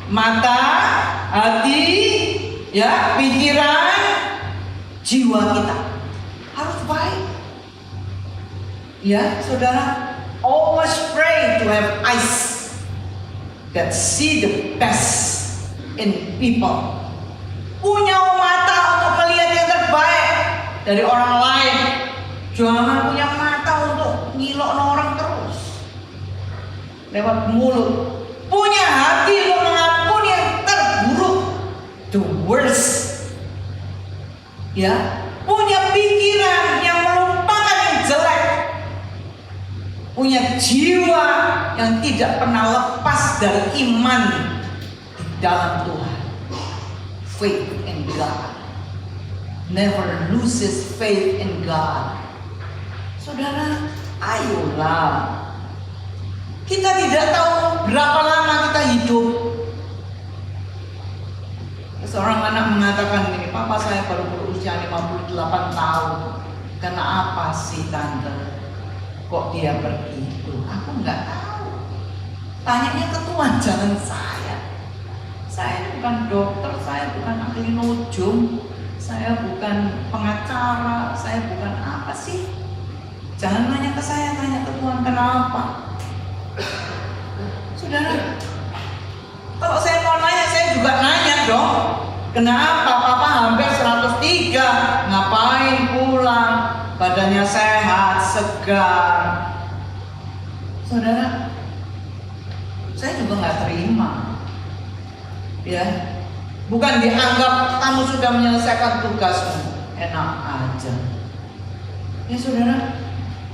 mata, hati, ya, pikiran, jiwa kita harus baik. Ya, saudara, always pray to have eyes that see the best in people. Punya mata untuk melihat yang terbaik dari orang lain. Jangan punya mata untuk ngilok orang terus lewat mulut. Punya hati untuk mengampuni yang terburuk, the worst. Ya, punya pikiran yang melupakan yang jelek. Punya jiwa yang tidak pernah lepas dari iman di dalam Tuhan. Faith in God. Never loses faith in God. Saudara, ayolah. Kita tidak tahu berapa lama kita hidup anak mengatakan gini, papa saya baru berusia 58 tahun. Kenapa sih tante? Kok dia begitu? Aku nggak tahu. Tanyanya ke Tuhan, jangan saya. Saya bukan dokter, saya bukan ahli nujum, saya bukan pengacara, saya bukan apa sih? Jangan nanya ke saya, tanya ke Tuhan kenapa. Saudara, kalau saya mau nanya, saya juga nanya dong. Kenapa papa hampir 103, ngapain pulang? Badannya sehat, segar. Saudara, saya juga nggak terima. Ya, bukan dianggap kamu sudah menyelesaikan tugasmu, enak aja. Ya saudara,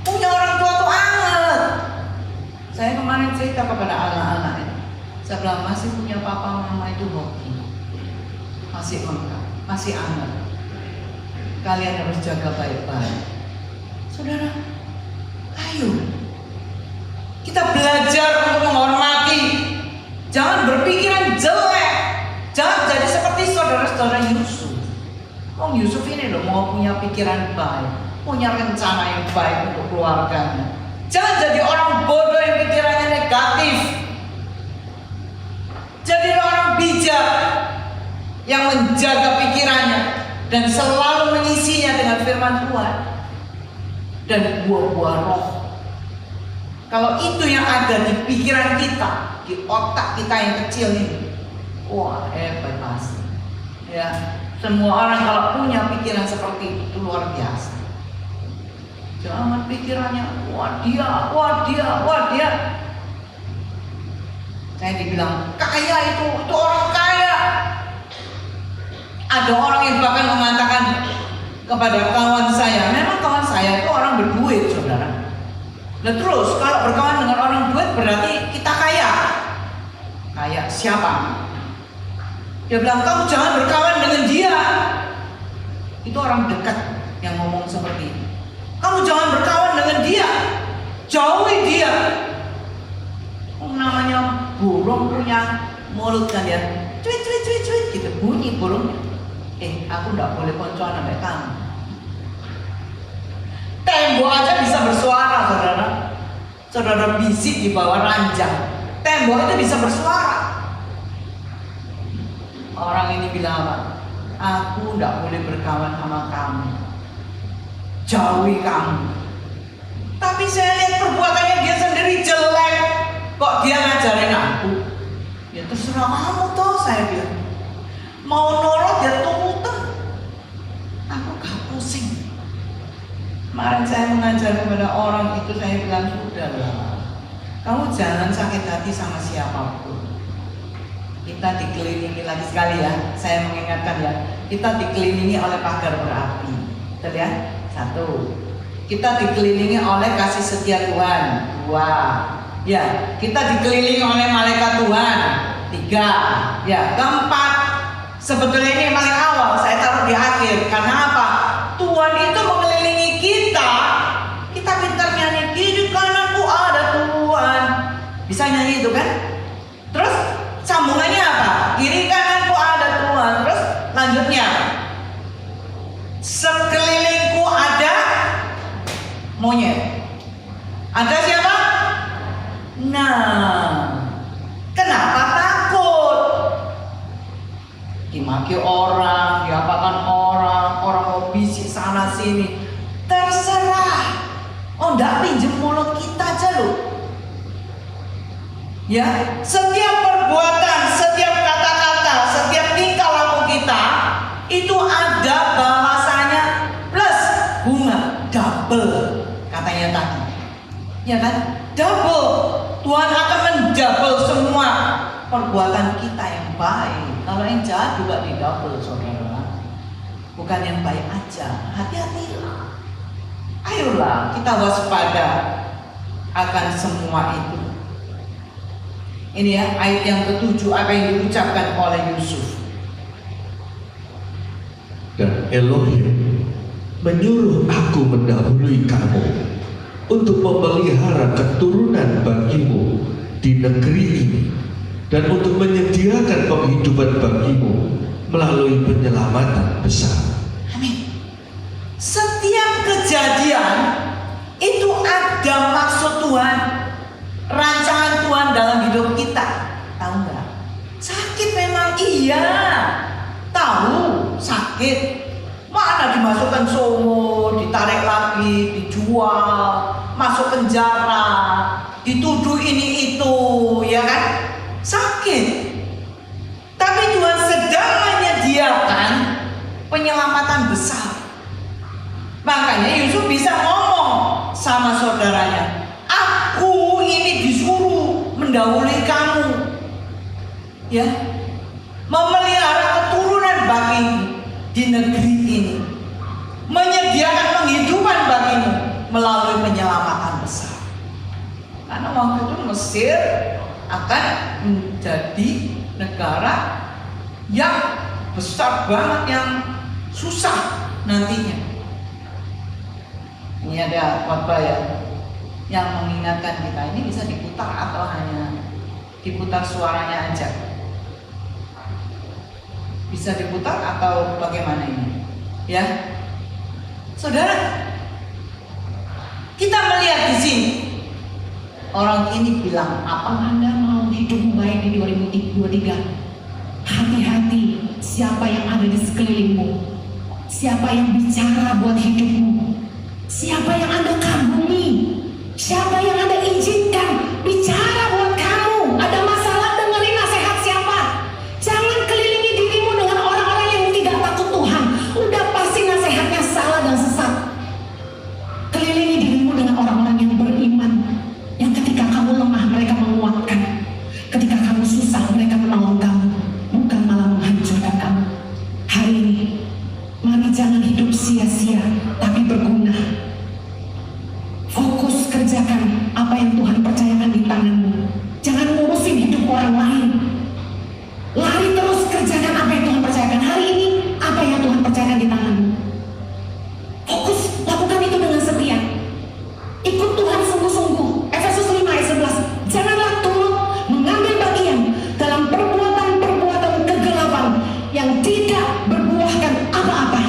punya orang tua tuh anget. Saya kemarin cerita kepada anak-anak ini, saya bilang masih punya papa mama itu hoki, masih lengkap, masih anget. Kalian harus jaga baik-baik. Saudara, ayo kita belajar untuk menghormati. Jangan berpikiran jelek. Jangan jadi seperti saudara-saudara Yusuf. Yusuf ini loh mau punya pikiran baik, punya rencana yang baik untuk keluarganya. Jangan jadi orang bodoh yang pikirannya negatif. Jadi orang bijak yang menjaga pikirannya dan selalu mengisinya dengan firman Tuhan dan buah-buah roh. Kalau itu yang ada di pikiran kita, di otak kita yang kecil ini, wah hebat pasti. Ya, semua orang kalau punya pikiran seperti itu luar biasa. Jangan pikirannya, wah dia. Saya dibilang kaya itu orang kaya. Ada orang yang bahkan mengatakan kepada kawan saya, memang kawan saya itu orang berduit, saudara. Nah terus kalau berkawan dengan orang duit berarti kita kaya. Kaya siapa? Dia bilang kamu jangan berkawan dengan dia. Itu orang dekat yang ngomong seperti itu. Kamu jangan berkawan dengan dia, jauhi dia. Namanya burung punya mulut kan ya, cuit gitu bunyi burungnya. Aku nggak boleh koncoan sampai kamu. Tembok aja bisa bersuara, saudara. Saudara bisik di bawah ranjang, tembok itu bisa bersuara. Orang ini bilang apa? Aku nggak boleh berkawan sama kamu, jauhi kamu. Tapi saya lihat perbuatannya dia sendiri jelek, kok dia ngajarin aku? Ya terserah kamu toh, saya bilang. Mau nurut ya turutin. Aku gak pusing. Kemarin saya mengajar kepada orang itu, saya bilang sudahlah, kamu jangan sakit hati sama siapapun. Kita dikelilingi lagi sekali ya, saya mengingatkan ya, kita dikelilingi oleh pagar berapi. Betul ya? 1. Kita dikelilingi oleh kasih setia Tuhan. 2. Ya, kita dikelilingi oleh malaikat Tuhan. 3. Ya, 4. Sebetulnya ini yang paling awal, saya taruh di akhir. Karena apa? Tuhan itu mengelilingi kita. Kita pintar nyanyi, kiri kananku ada Tuhan. Bisa nyanyi itu kan? Terus sambungannya apa? Kiri kananku ada Tuhan. Terus lanjutnya, sekelilingku ada monyet. Ada siapa? Nah, kenapa takut? Dimaki orang, diapakan orang mau bisik sana sini. Terserah. Nggak pinjem mulut kita aja loh. Ya, setiap perbuatan, setiap kata-kata, setiap tingkah laku kita itu ada bahasanya plus bunga double katanya tadi. Ya kan? Double. Tuhan akan mendouble semua perbuatan kita yang baik. Kalau yang jahat juga didouble, saudara. Bukan yang baik aja. Hati-hatilah. Ayolah kita waspada akan semua itu. Ini ya ayat yang ke-7 apa yang diucapkan oleh Yusuf. Dan Elohim menyuruh aku mendahului kamu untuk memelihara keturunan bagimu di negeri ini dan untuk menyediakan penghidupan bagimu melalui penyelamatan besar. Amin. Setiap kejadian itu ada maksud Tuhan, rancangan Tuhan dalam hidup kita. Tahu nggak? Sakit memang iya, tahu sakit. Mana dimasukkan sumur, ditarik lagi, dijual, masuk penjara, dituduh ini itu, ya kan? Sakit. Tapi Tuhan sedang menyediakan penyelamatan besar. Makanya Yusuf bisa ngomong sama saudaranya, aku ini disuruh mendahului kamu, ya, memelihara keturunan bagimu di negeri ini, menyediakan penghidupan bagimu melalui penyelamatan besar. Karena waktu itu Mesir akan menjadi negara yang besar banget, yang susah nantinya. Ini ada khotbah ya yang mengingatkan kita, ini bisa diputar atau hanya diputar suaranya aja? Bisa diputar atau bagaimana ini? Ya, saudara, kita melihat di sini orang ini bilang, apa Anda mau hidup baik di 2023? Hati-hati siapa yang ada di sekelilingmu, siapa yang bicara buat hidupmu, siapa yang Anda kagumi, siapa yang Anda izinkan bicara buat kamu. Ada masalah, dengerin nasihat siapa. Jangan kelilingi dirimu dengan orang-orang yang tidak takut Tuhan. Udah pasti nasihatnya salah dan sesat. Kelilingi dirimu dengan orang-orang yang beriman, yang ketika kamu lemah mereka menguatkan, ketika kamu susah mereka menolong kamu, bukan malah menghancurkan kamu. Hari ini mari jangan hidup sia-sia, tapi berguna. Fokus kerjakan apa yang Tuhan percayakan di tanganmu. Jangan ngurusin hidup orang lain. Lari terus kerjakan apa yang Tuhan percayakan. Hari ini apa yang Tuhan percayakan di tanganmu. Fokus, lakukan itu dengan setia. Ikut Tuhan sungguh-sungguh. Efesus 5 ayat 11. Janganlah turut mengambil bagian dalam perbuatan-perbuatan kegelapan yang tidak berbuahkan apa-apa.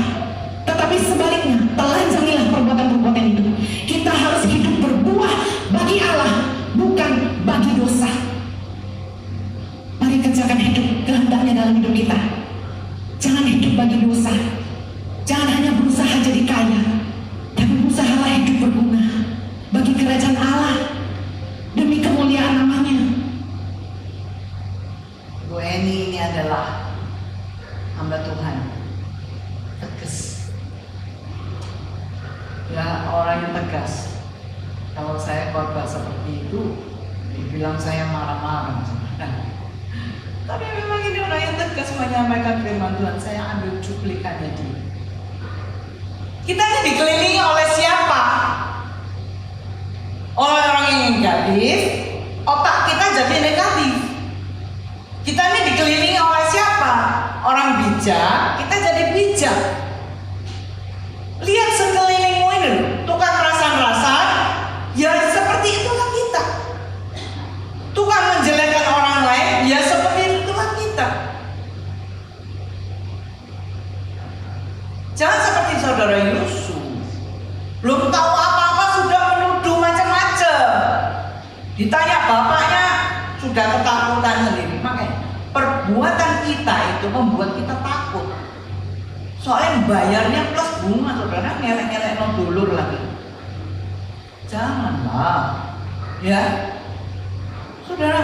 Tetapi sebaliknya, telanjangilah perbuatan-perbuatan itu. Kita harus hidup berbuah bagi Allah, bukan bagi dosa. Mari kerjakan hidup kehendaknya dalam hidup kita. Jangan hidup bagi dosa. Jangan hanya berusaha jadi kaya, tapi berusahalah hidup berguna bagi kerajaan Allah, demi kemuliaan namanya. Bu Eni ini adalah hamba Tuhan, tegas. Ya, orang yang tegas. Kalau saya khotbah seperti itu, dibilang saya marah-marah. Tapi memang ini orang yang tegas menyampaikan firman Tuhan. Saya ambil cuplikannya dia. Kita ini dikelilingi oleh siapa? Oleh orang yang negatif, otak kita jadi negatif. Kita ini dikelilingi oleh siapa? Orang bijak, kita jadi bijak. Lihat sekelilingmu ini, tukang rasan-rasan, ya seperti itulah kita. Tukang menjelekkan orang lain, ya seperti itulah kita. Jangan seperti saudara Yusuf, belum tahu apa-apa sudah menuduh macam-macam. Ditanya bapaknya sudah ketakutan sendiri. Makanya perbuatan kita itu membuat kita takut. Soalnya bayarnya plus bunga, saudara, ngelek-ngelek no dulur lagi. Janganlah, ya, saudara.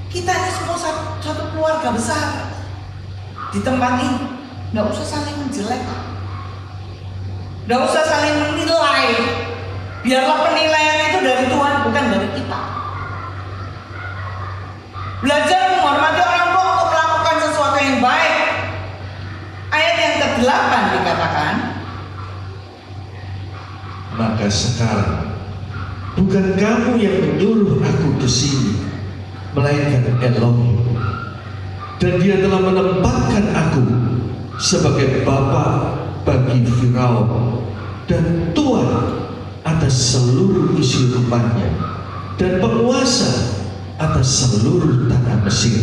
Kita ini semua satu keluarga besar di tempat ini. Nggak usah saling menjelekkan, nggak usah saling menilai. Biarlah penilaian itu dari Tuhan, bukan dari kita. Belajar menghormati orang tua untuk melakukan sesuatu yang baik. Ayat yang ke-8 dikatakan, Maka sekarang bukan kamu yang menyuruh aku ke sini, melainkan Elohim. Dan dia telah menempatkan aku sebagai bapa bagi Firaun dan tuan atas seluruh isi rumahnya dan penguasa atas seluruh tanah Mesir.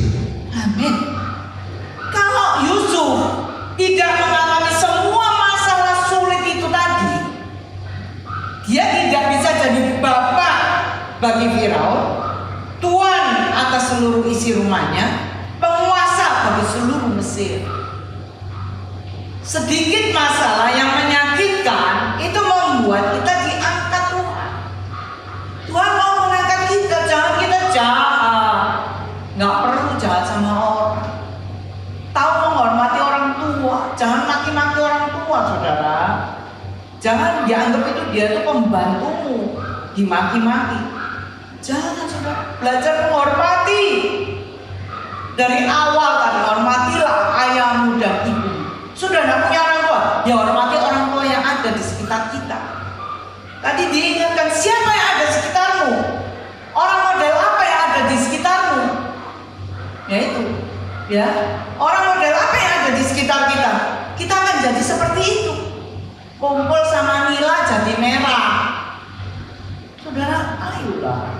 amin. Kalau bagi Firaun, tuan atas seluruh isi rumahnya, penguasa bagi seluruh Mesir. Sedikit masalah yang menyakitkan itu membuat kita diangkat Tuhan. Tuhan mau mengangkat kita, jangan kita jahat. Nggak perlu jahat sama orang. Tahu menghormati orang tua, jangan maki-maki orang tua, saudara. Jangan dianggap itu dia itu pembantumu, dimaki-maki. Jangan, saudara. Belajar menghormati. Dari awal tadi, hormatilah ayahmu dan ibumu. Sudah tidak punya orang tua, ya hormati orang tua yang ada di sekitar kita. Tadi diingatkan siapa yang ada di sekitarmu, orang model apa yang ada di sekitarmu, yaitu ya orang model apa yang ada di sekitar kita. Kita akan jadi seperti itu. Kumpul sama nila jadi merah. Saudara, ayolah.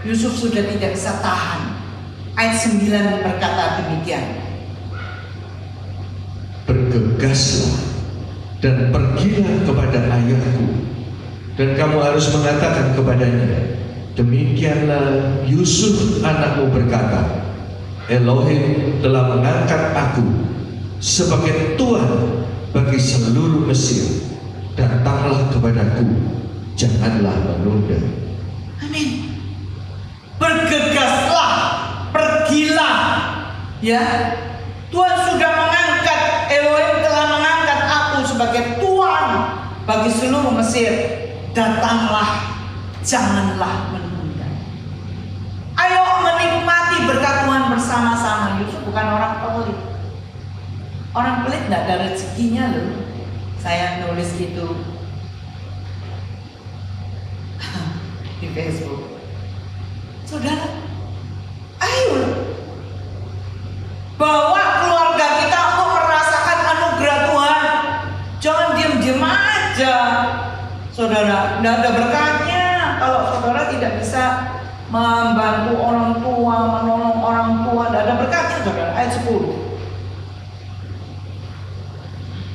Yusuf sudah tidak bisa tahan. Ayat 9 berkata demikian. Bergegaslah dan pergilah kepada ayahku, dan kamu harus mengatakan kepadanya, demikianlah Yusuf anakmu berkata, Elohim telah mengangkat aku sebagai tuan bagi seluruh Mesir. Datanglah kepadaku, janganlah menunda. Amin. Bergegaslah, pergilah. Ya, Tuhan sudah mengangkat, Elohim telah mengangkat aku sebagai tuan bagi seluruh Mesir. Datanglah, janganlah menunda. Ayo menikmati berkat Tuhan bersama-sama. Yusuf bukan orang pelit. Orang pelit tidak ada rezekinya loh. Saya nulis itu di Facebook. Saudara, ayo bawa keluarga kita untuk merasakan anugerah Tuhan. Jangan diam-diam aja. Saudara, tidak ada berkatnya kalau saudara tidak bisa membantu orang tua, menolong orang tua. Tidak ada berkatnya, saudara. Ayat 10.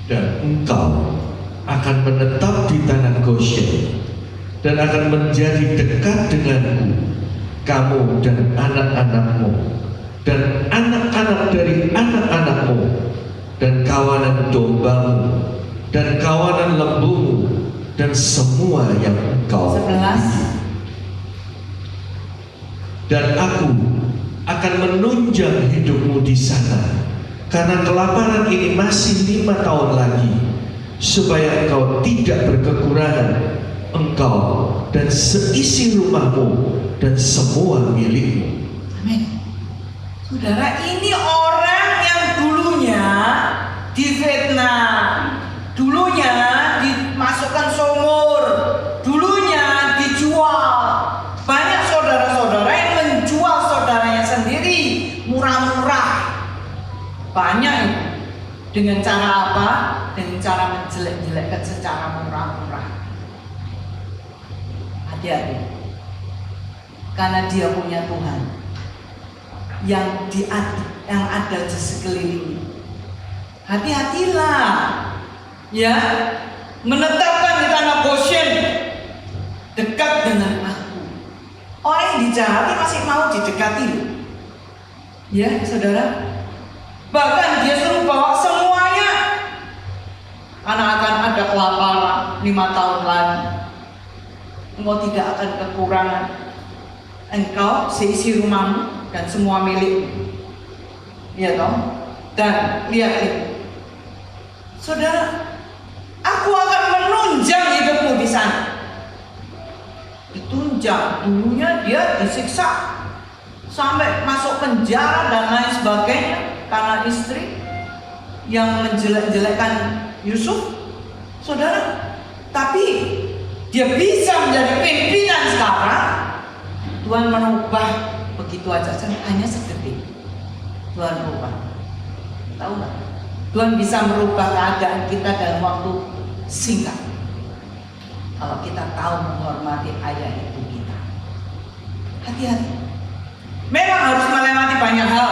Dan engkau akan menetap di tanah Goshen dan akan menjadi dekat denganku, kamu dan anak-anakmu dan anak-anak dari anak-anakmu dan kawanan dombamu dan kawanan lembumu dan semua yang engkau 11. Dan aku akan menunjang hidupmu di sana, karena kelaparan ini masih 5 tahun lagi, supaya engkau tidak berkekurangan, engkau dan seisi rumahmu dan semua milikmu. Amin. Saudara, ini orang yang dulunya difitnah, dulunya dimasukkan sumur, dulunya dijual. Banyak saudara-saudara yang menjual saudaranya sendiri murah-murah. Banyak itu. Dengan cara apa? Dengan cara menjelek-jelekkan secara murah-murah. Hati-hati. Karena dia punya Tuhan yang ada di sekelilingnya. Hati-hatilah, ya, menetapkan di tanah Goshen, dekat dengan aku. Orang yang dijahati masih mau didekati, ya, saudara. Bahkan dia suruh bawa semuanya, karena akan ada kelaparan 5 tahun lagi. Engkau tidak akan kekurangan. Engkau seisi rumahmu dan semua milikmu. Ya toh? Dan lihat ini, saudara, aku akan menunjang hidupmu di sana. Ditunjang, dulunya dia disiksa sampai masuk penjara dan lain sebagainya karena istri yang menjelek-jelekkan Yusuf, saudara. Tapi dia bisa menjadi pimpinan sekarang. Tuhan merubah begitu aja, hanya sedetik. Tuhan merubah. Tahu nggak? Tuhan bisa merubah keadaan kita dalam waktu singkat. Kalau kita tahu menghormati ayah ibu kita. Hati-hati. Memang harus melewati banyak hal.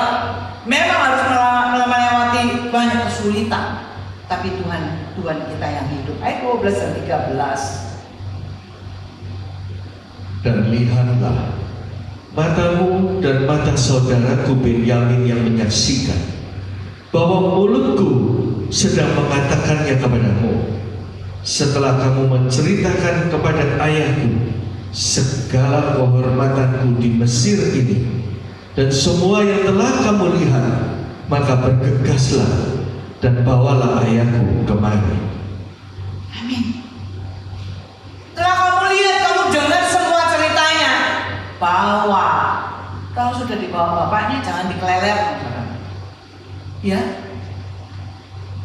Memang harus melewati banyak kesulitan. Tapi Tuhan kita yang hidup. Ayat 12 dan 13. Dan lihatlah, matamu dan mata saudaraku Benyamin yang menyaksikan bahwa mulutku sedang mengatakannya kepadamu. Setelah kamu menceritakan kepada ayahku segala kehormatanku di Mesir ini dan semua yang telah kamu lihat, maka bergegaslah dan bawalah ayahku kemari. Amin. Setelah kamu lihat, kamu dengar semua ceritanya, bawa. Kalau sudah dibawa bapaknya, jangan dikeleler. Ya,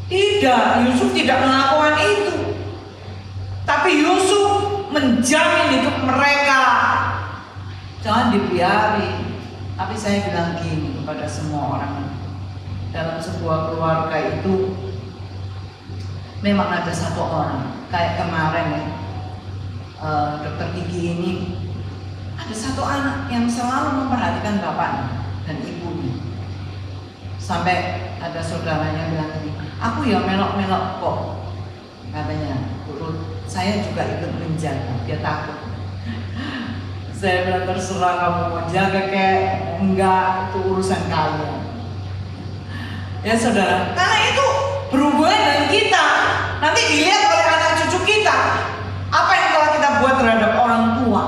tidak, Yusuf tidak melakukan itu. Tapi Yusuf menjamin hidup mereka. Jangan dibiarin. Tapi saya bilang gini kepada semua orang, dalam sebuah keluarga itu memang ada satu orang. Kayak kemarin ya, dokter gigi ini, ada satu anak yang selalu memperhatikan bapaknya dan ibunya. Sampai ada saudaranya bilang gini, aku ya melok-melok kok, katanya, urut saya juga ikut menjaga, dia takut. Saya bilang terserah kamu mau jaga kayak enggak, itu urusan kalian. Ya saudara, karena itu berhubungan dengan kita. Nanti dilihat oleh anak cucu kita, apa yang telah kita buat terhadap orang tua.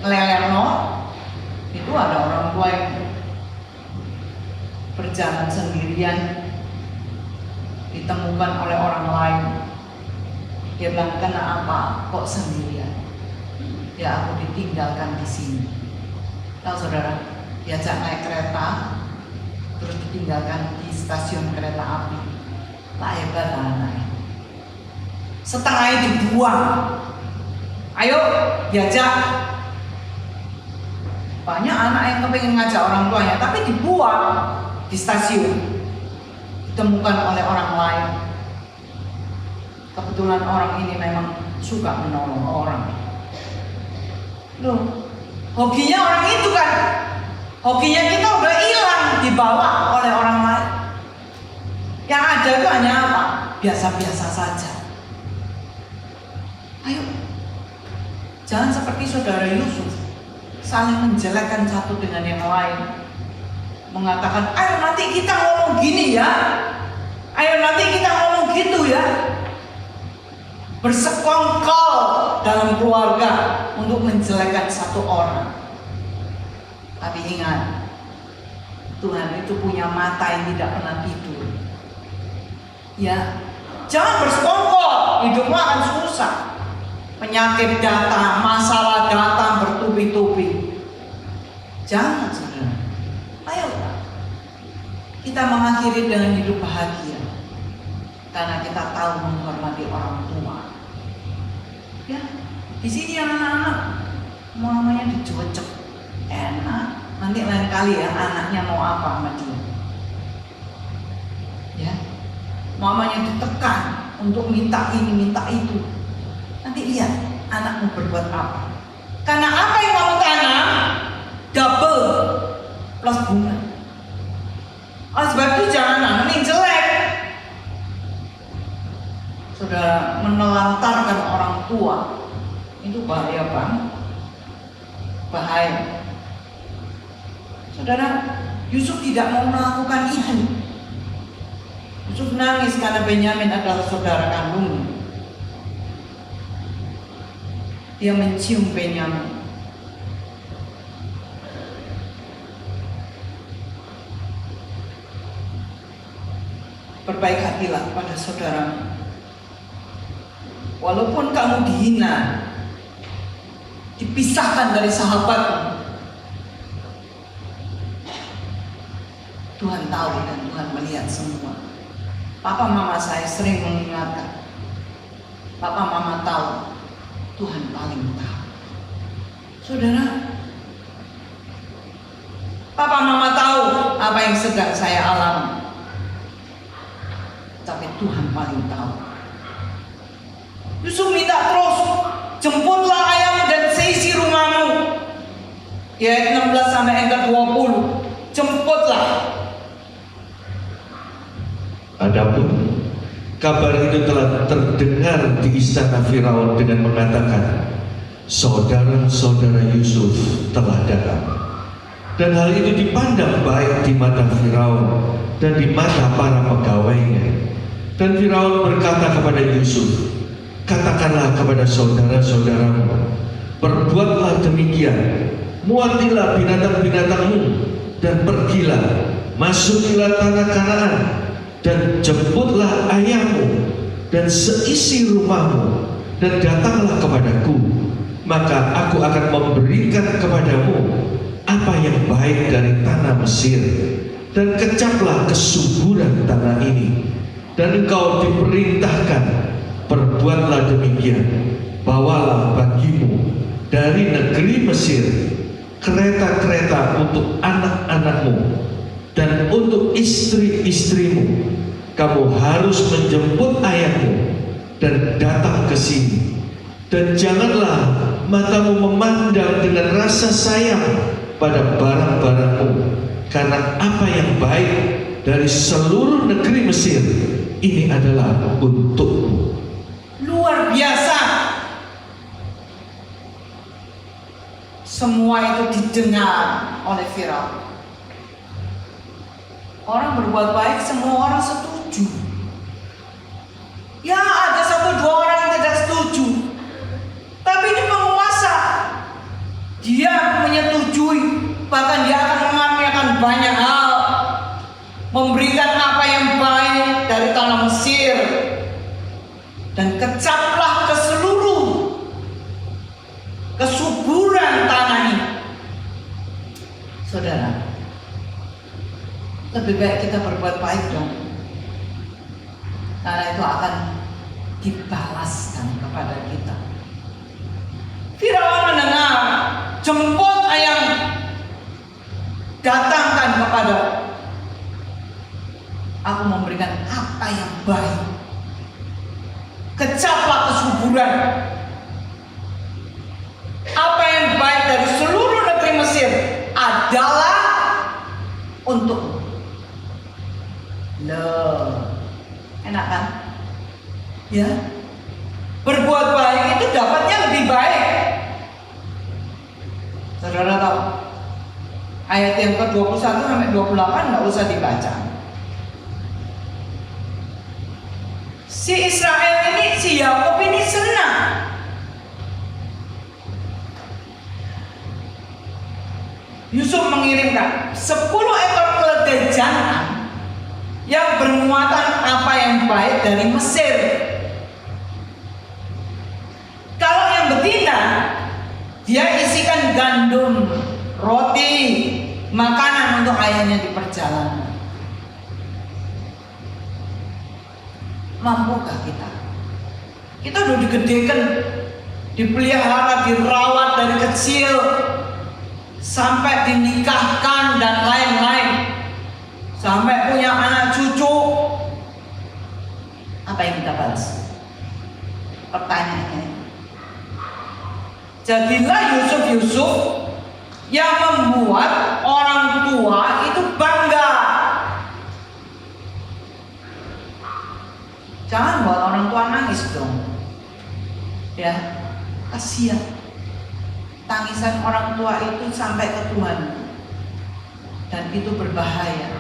Ngeleler no, itu ada orang tua yang berjalan sendirian, ditemukan oleh orang lain. Dia bilang, kenapa kok sendirian? Ya aku ditinggalkan di sini. Tahu saudara, diajak naik kereta, terus ditinggalkan di stasiun kereta api. Tak hebat anaknya. Setengahnya dibuang. Ayo diajak. Banyak anak yang kepengen ngajak orang tuanya, tapi dibuang di stasiun. Ditemukan oleh orang lain. Kebetulan orang ini memang suka menolong orang. Loh, hobinya orang itu kan, hobinya kita udah hilang, dibawa oleh orang lain. Yang ada itu hanya apa? Biasa-biasa saja. Ayo, jangan seperti saudara Yusuf, saling menjelekkan satu dengan yang lain, mengatakan, ayo nanti kita ngomong gini ya, ayo nanti kita ngomong gitu ya. Bersekongkol dalam keluarga untuk menjelekkan satu orang. Tapi ingat, Tuhan itu punya mata yang tidak pernah tidur. Ya, jangan bersekongkol, hidupmu akan susah. Penyakit datang, masalah datang bertubi-tubi. Jangan, saudara. Ayo, kita mengakhiri dengan hidup bahagia, karena kita tahu menghormati orang tua. Ya, di sini yang anak-anak mamanya dicucek, enak. Nanti lain kali ya anaknya mau apa sama dia. Ya, mamanya ditekan untuk minta ini, minta itu. Nanti lihat anakmu berbuat apa. Karena apa yang kamu tanam, double plus bunga. Oleh sebab itu jangan nanam yang jelek. Saudara, menelantarkan orang tua itu bahaya banget. Bahaya. Saudara, Yusuf tidak mau melakukan itu. Yusuf nangis karena Benyamin adalah saudara kandungnya. Dia mencium Benyamin. Berbaik hatilah pada saudara. Walaupun kamu dihina, dipisahkan dari sahabatmu, Tuhan tahu dan Tuhan melihat semua. Papa mama saya sering mengingatkan, papa mama tahu, Tuhan paling tahu. Saudara, papa mama tahu apa yang sedang saya alami, tapi Tuhan paling tahu. Yusuf minta terus, jemputlah ayahmu dan seisi rumahmu. Di ayat 16 sampai ayat 20, jemputlah. Adapun kabar itu telah terdengar di istana Firaun dengan mengatakan, saudara-saudara Yusuf telah datang. Dan hal itu dipandang baik di mata Firaun dan di mata para pegawainya. Dan Firaun berkata kepada Yusuf, katakanlah kepada saudara-saudaramu, perbuatlah demikian, muatilah binatang-binatangmu, dan pergilah, masukilah tanah Kanaan, dan jemputlah ayahmu dan seisi rumahmu, dan datanglah kepadaku, maka aku akan memberikan kepadamu apa yang baik dari tanah Mesir, dan kecaplah kesuburan tanah ini. Dan engkau diperintahkan, perbuatlah demikian, bawalah bagimu dari negeri Mesir kereta-kereta untuk anak-anakmu dan untuk istri-istrimu. Kamu harus menjemput ayahmu dan datang ke sini. Dan janganlah matamu memandang dengan rasa sayang pada barang-barangmu, karena apa yang baik dari seluruh negeri Mesir ini adalah untukmu. Luar biasa. Semua itu didengar oleh Firaun. Orang berbuat baik, semua orang setuju. Ya, ada 1-2 orang yang tidak setuju. Tapi ini penguasa. Dia menyetujui, bahkan dia akan mengaruniakan banyak hal, memberikan apa yang baik dari tanah Mesir, dan kecaplah ke seluruh kesuburan tanah ini. Saudara, lebih baik kita berbuat baik dong, karena itu akan dibalaskan kepada kita. Firaun mendengar, jemput ayam, datangkan kepada aku, memberikan apa yang baik, kecaplah kesuburan. Apa yang baik dari seluruh negeri Mesir adalah untukmu. Loh, enak kan? Ya, berbuat baik itu dapatnya lebih baik. Saudara tahu, ayat yang ke-21 sampai 28 nggak usah dibaca. Si Israel ini, si Yakub ini senang. Yusuf mengirimkan 10 ekor keledai jantan yang bermuatan apa yang baik dari Mesir. Kalau yang betina, dia isikan gandum, roti, makanan untuk ayahnya di perjalanan. Mampukah kita? Kita udah digedekan, dipelihara, dirawat dari kecil sampai dinikahkan dan lain-lain, sampai punya anak cucu. Apa yang kita balas? Pertanyaannya, jadilah Yusuf yang membuat orang tua itu bangga. Jangan buat orang tua nangis dong. Ya, kasihan. Tangisan orang tua itu sampai ke Tuhan, dan itu berbahaya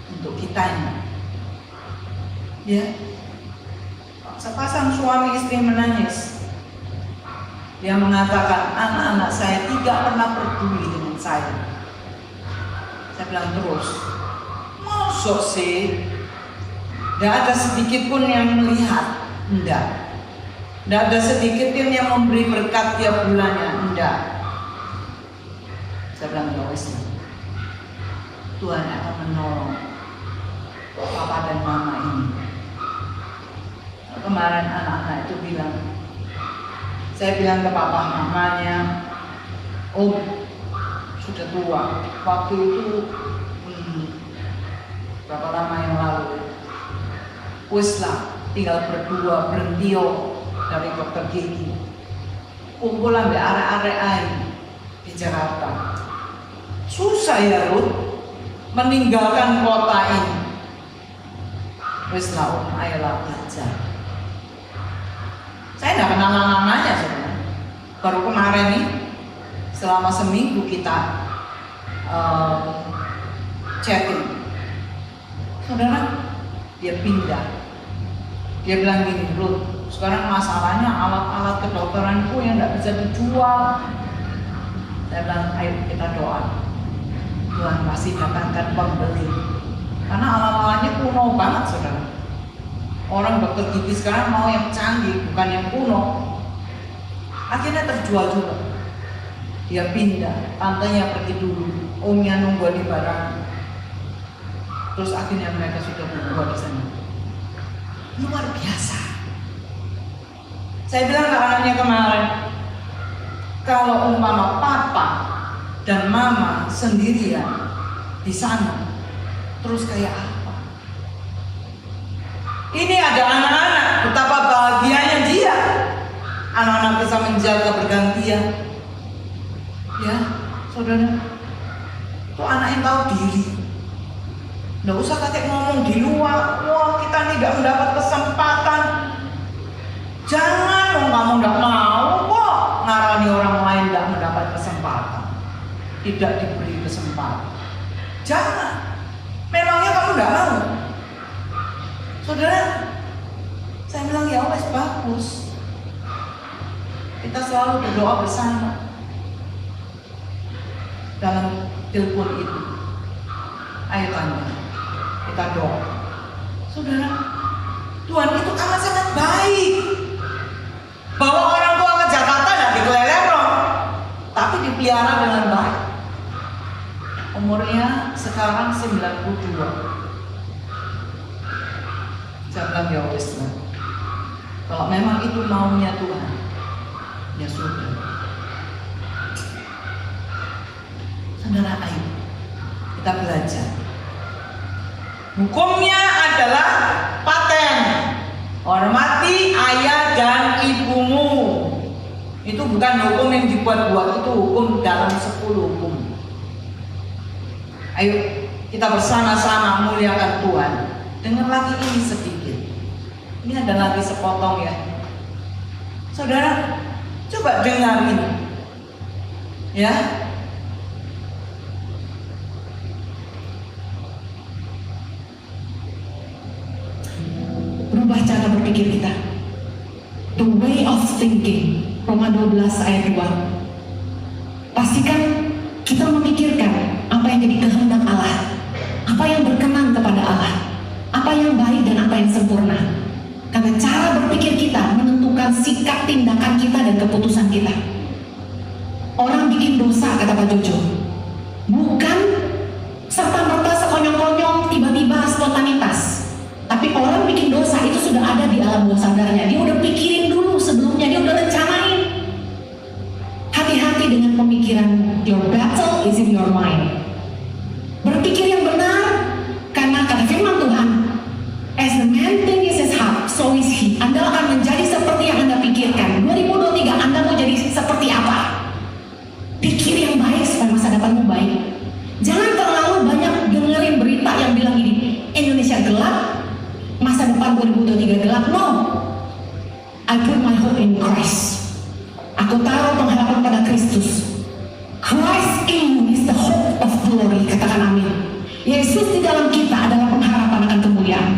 untuk kitanya. Ya, sepasang suami istri menangis. Dia mengatakan, anak-anak saya tidak pernah peduli dengan saya. Saya bilang terus, masuk sih? Tidak ada sedikit pun yang melihat, enggak. Tidak ada sedikit pun yang memberi berkat tiap bulannya, enggak. Saya bilang, ya wes, Tuhan akan menolong papa dan mama ini. Kemarin anak-anak itu bilang, saya bilang ke papa mamanya, Om, sudah tua. Waktu itu berapa lama yang lalu, wes lah, tinggal berdua, berhenti dari dokter gigi, kumpul ambil arek-arek air di Jakarta. Susah ya Ruth, meninggalkan kota ini. Wes lah Om, ayolah belajar. Saya tidak kenal namanya sebenarnya, baru kemarin nih, selama seminggu kita chatting. Saudara, dia pindah. Dia bilang gini, Ruth, sekarang masalahnya alat-alat kedokteranku yang tidak bisa dijual. Saya bilang, ayo kita doa. Tuhan pasti datangkan pembeli. Karena alat-alatnya kuno banget, saudara. Orang dokter gigi sekarang mau yang canggih, bukan yang kuno. Akhirnya terjual juga. Dia pindah, tantenya pergi dulu, omnya nunggu di barang. Terus akhirnya mereka sudah berdua di sana. Luar biasa. Saya bilang ke anaknya kemarin, kalau umpama papa dan mama sendirian di sana, terus kayak apa? Ini ada anak-anak, betapa bahagianya dia. Anak-anak bisa menjaga bergantian. Ya, saudara, itu anak yang tahu diri. Nggak usah kakek ngomong di luar, wah kita tidak mendapat kesempatan. Jangan, kamu nggak mau kok ngarani orang lain nggak mendapat kesempatan, tidak diberi kesempatan. Jangan, memangnya kamu nggak mau? Saudara, saya bilang ya wes bagus. Kita selalu berdoa bersama dalam telepon itu. Ayo tanya, kita doa. Saudara, Tuhan itu amat sangat baik. Bawa orang tua ke Jakarta tidak dikelelerong, tapi dipelihara dengan baik. Umurnya sekarang 92. Saya bilang ya wes, kalau memang itu maunya Tuhan, ya sudah. Saudara, ayo kita belajar. Hukumnya adalah paten. Hormati ayah dan ibumu. Itu bukan hukum yang dibuat-buat, itu hukum dalam 10 hukum. Ayo kita bersama-sama muliakan Tuhan. Dengar lagi ini sedikit. Ini ada lagi sepotong ya. Saudara, coba dengar ini. Ya. Berubah cara berpikir kita. The way of thinking. Roma 12 ayat 2. Pastikan kita memikirkan apa yang jadi kehendak Allah, apa yang berkenan kepada Allah, apa yang baik dan apa yang sempurna. Karena cara berpikir kita menentukan sikap tindakan kita dan keputusan kita. Orang bikin dosa, kata Pak Jojo, bukan serta-merta sekonyong-konyong tiba-tiba spontanitas. Tapi orang bikin dosa itu sudah ada di alam bawah sadarnya. Dia udah pikirin dulu sebelumnya, dia udah rencanain. Hati-hati dengan pemikiran. Your battle is in your mind. Berpikir yang benar, karena kata firman Tuhan, as the man thinks in his heart, so is he. Anda akan menjadi seperti yang Anda pikirkan. 2023 Anda mau jadi seperti apa? Pikir yang baik supaya masa depanmu baik. Jangan terlalu banyak dengerin berita yang bilang ini, Indonesia gelap, masa depan 2023 gelap. No, I put my hope in Christ. Aku taruh pengharapan pada Kristus. Christ in you is the hope of glory. Katakan amin. Yesus di dalam kita adalah pengharapan akan kemuliaan.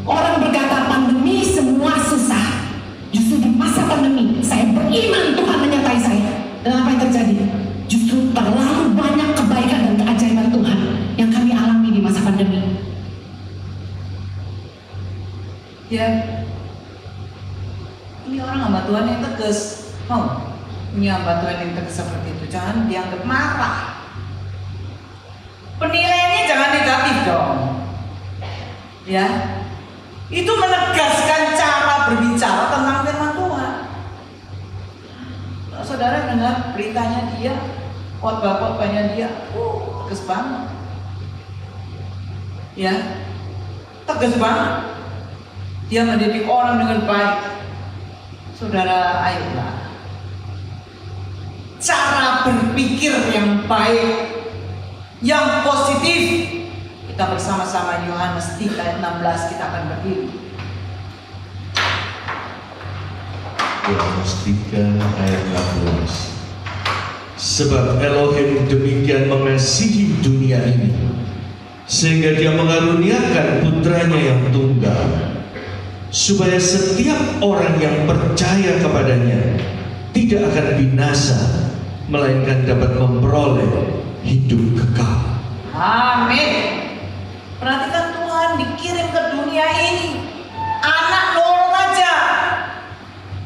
Orang berkata pandemi semua susah. Justru di masa pandemi saya beriman Tuhan menyertai saya. Dan apa yang terjadi? Justru terlalu banyak kebaikan dan keajaiban Tuhan yang kami alami di masa pandemi. Ya, ini orang hamba Tuhan yang tegas. Mau punya hamba Tuhan yang tegas seperti itu, jangan dianggap marah. Penilaiannya jangan negatif dong. Ya, itu menegaskan cara berbicara tentang firman Tuhan. Saudara dengar beritanya dia, khotbah-khotbahnya dia, tegas banget. Ya, tegas banget. Dia mendidik orang dengan baik. Saudara, ayolah. Cara berpikir yang baik, yang positif. Kita bersama-sama Yohanes 3 ayat 16 kita akan berdiri. Yohanes 3 ayat 16. Sebab Elohim demikian mengasihi dunia ini, sehingga dia mengaruniakan putranya yang tunggal, supaya setiap orang yang percaya kepadanya tidak akan binasa, melainkan dapat memperoleh hidup kekal. Amin. Perhatikan, Tuhan dikirim ke dunia ini anak loro aja.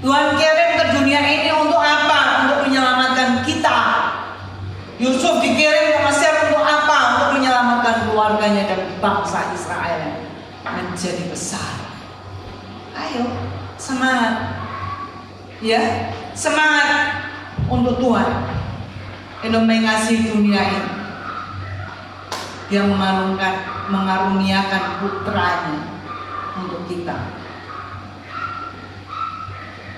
Tuhan kirim ke dunia ini untuk apa? Untuk menyelamatkan kita. Yusuf dikirim ke Mesir untuk apa? Untuk menyelamatkan keluarganya dan bangsa Israel menjadi besar. Ayo, semangat. Ya, semangat untuk Tuhan. Yang mengasihi dunia ini. Dia mengaruniakan putranya untuk kita.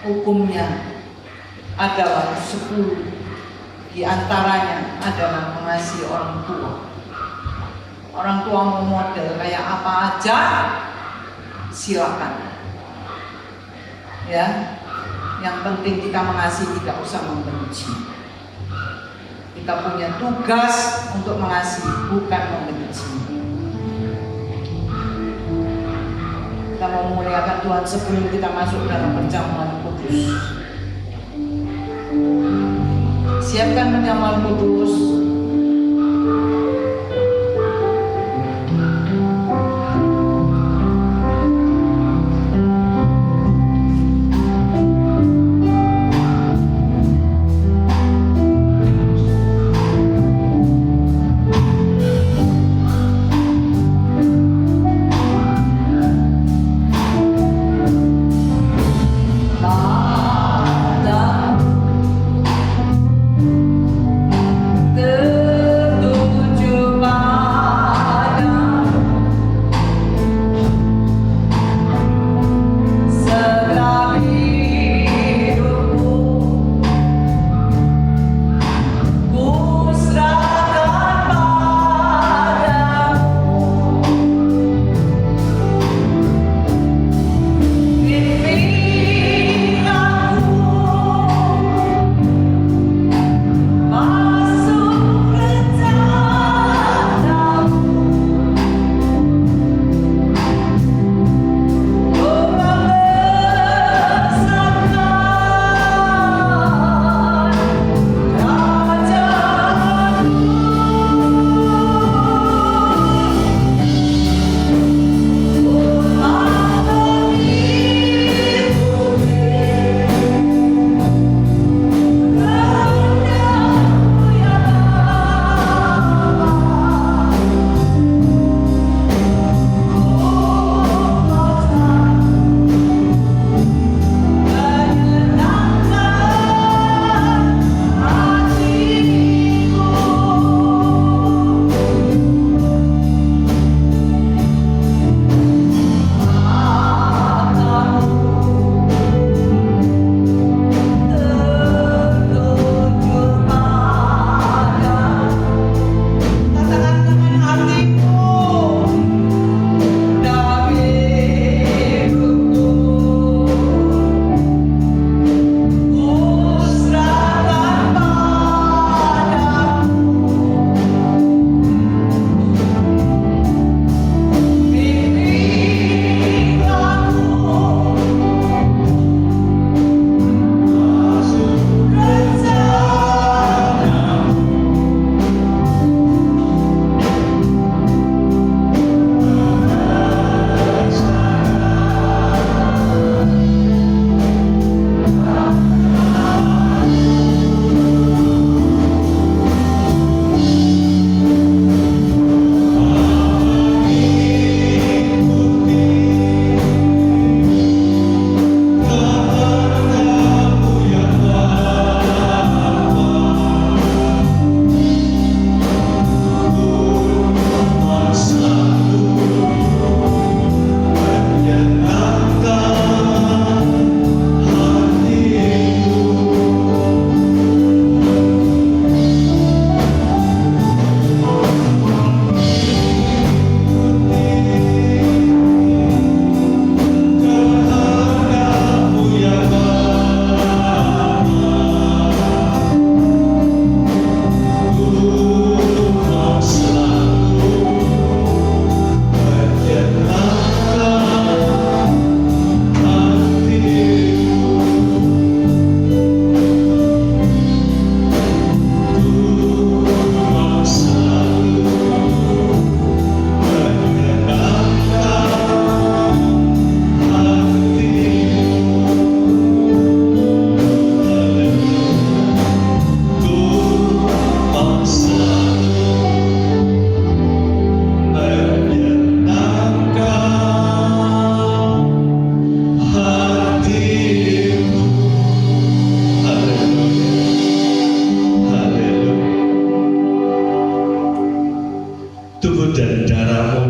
Hukumnya adalah 10, di antaranya adalah mengasihi orang tua. Orang tua mau model kayak apa aja, silakan. Ya, yang penting kita mengasihi, tidak usah membenci. Kita punya tugas untuk mengasihi, bukan membenci. Kita mau memuliakan Tuhan sebelum kita masuk dalam perjamuan kudus. Siapkan perjamuan kudus.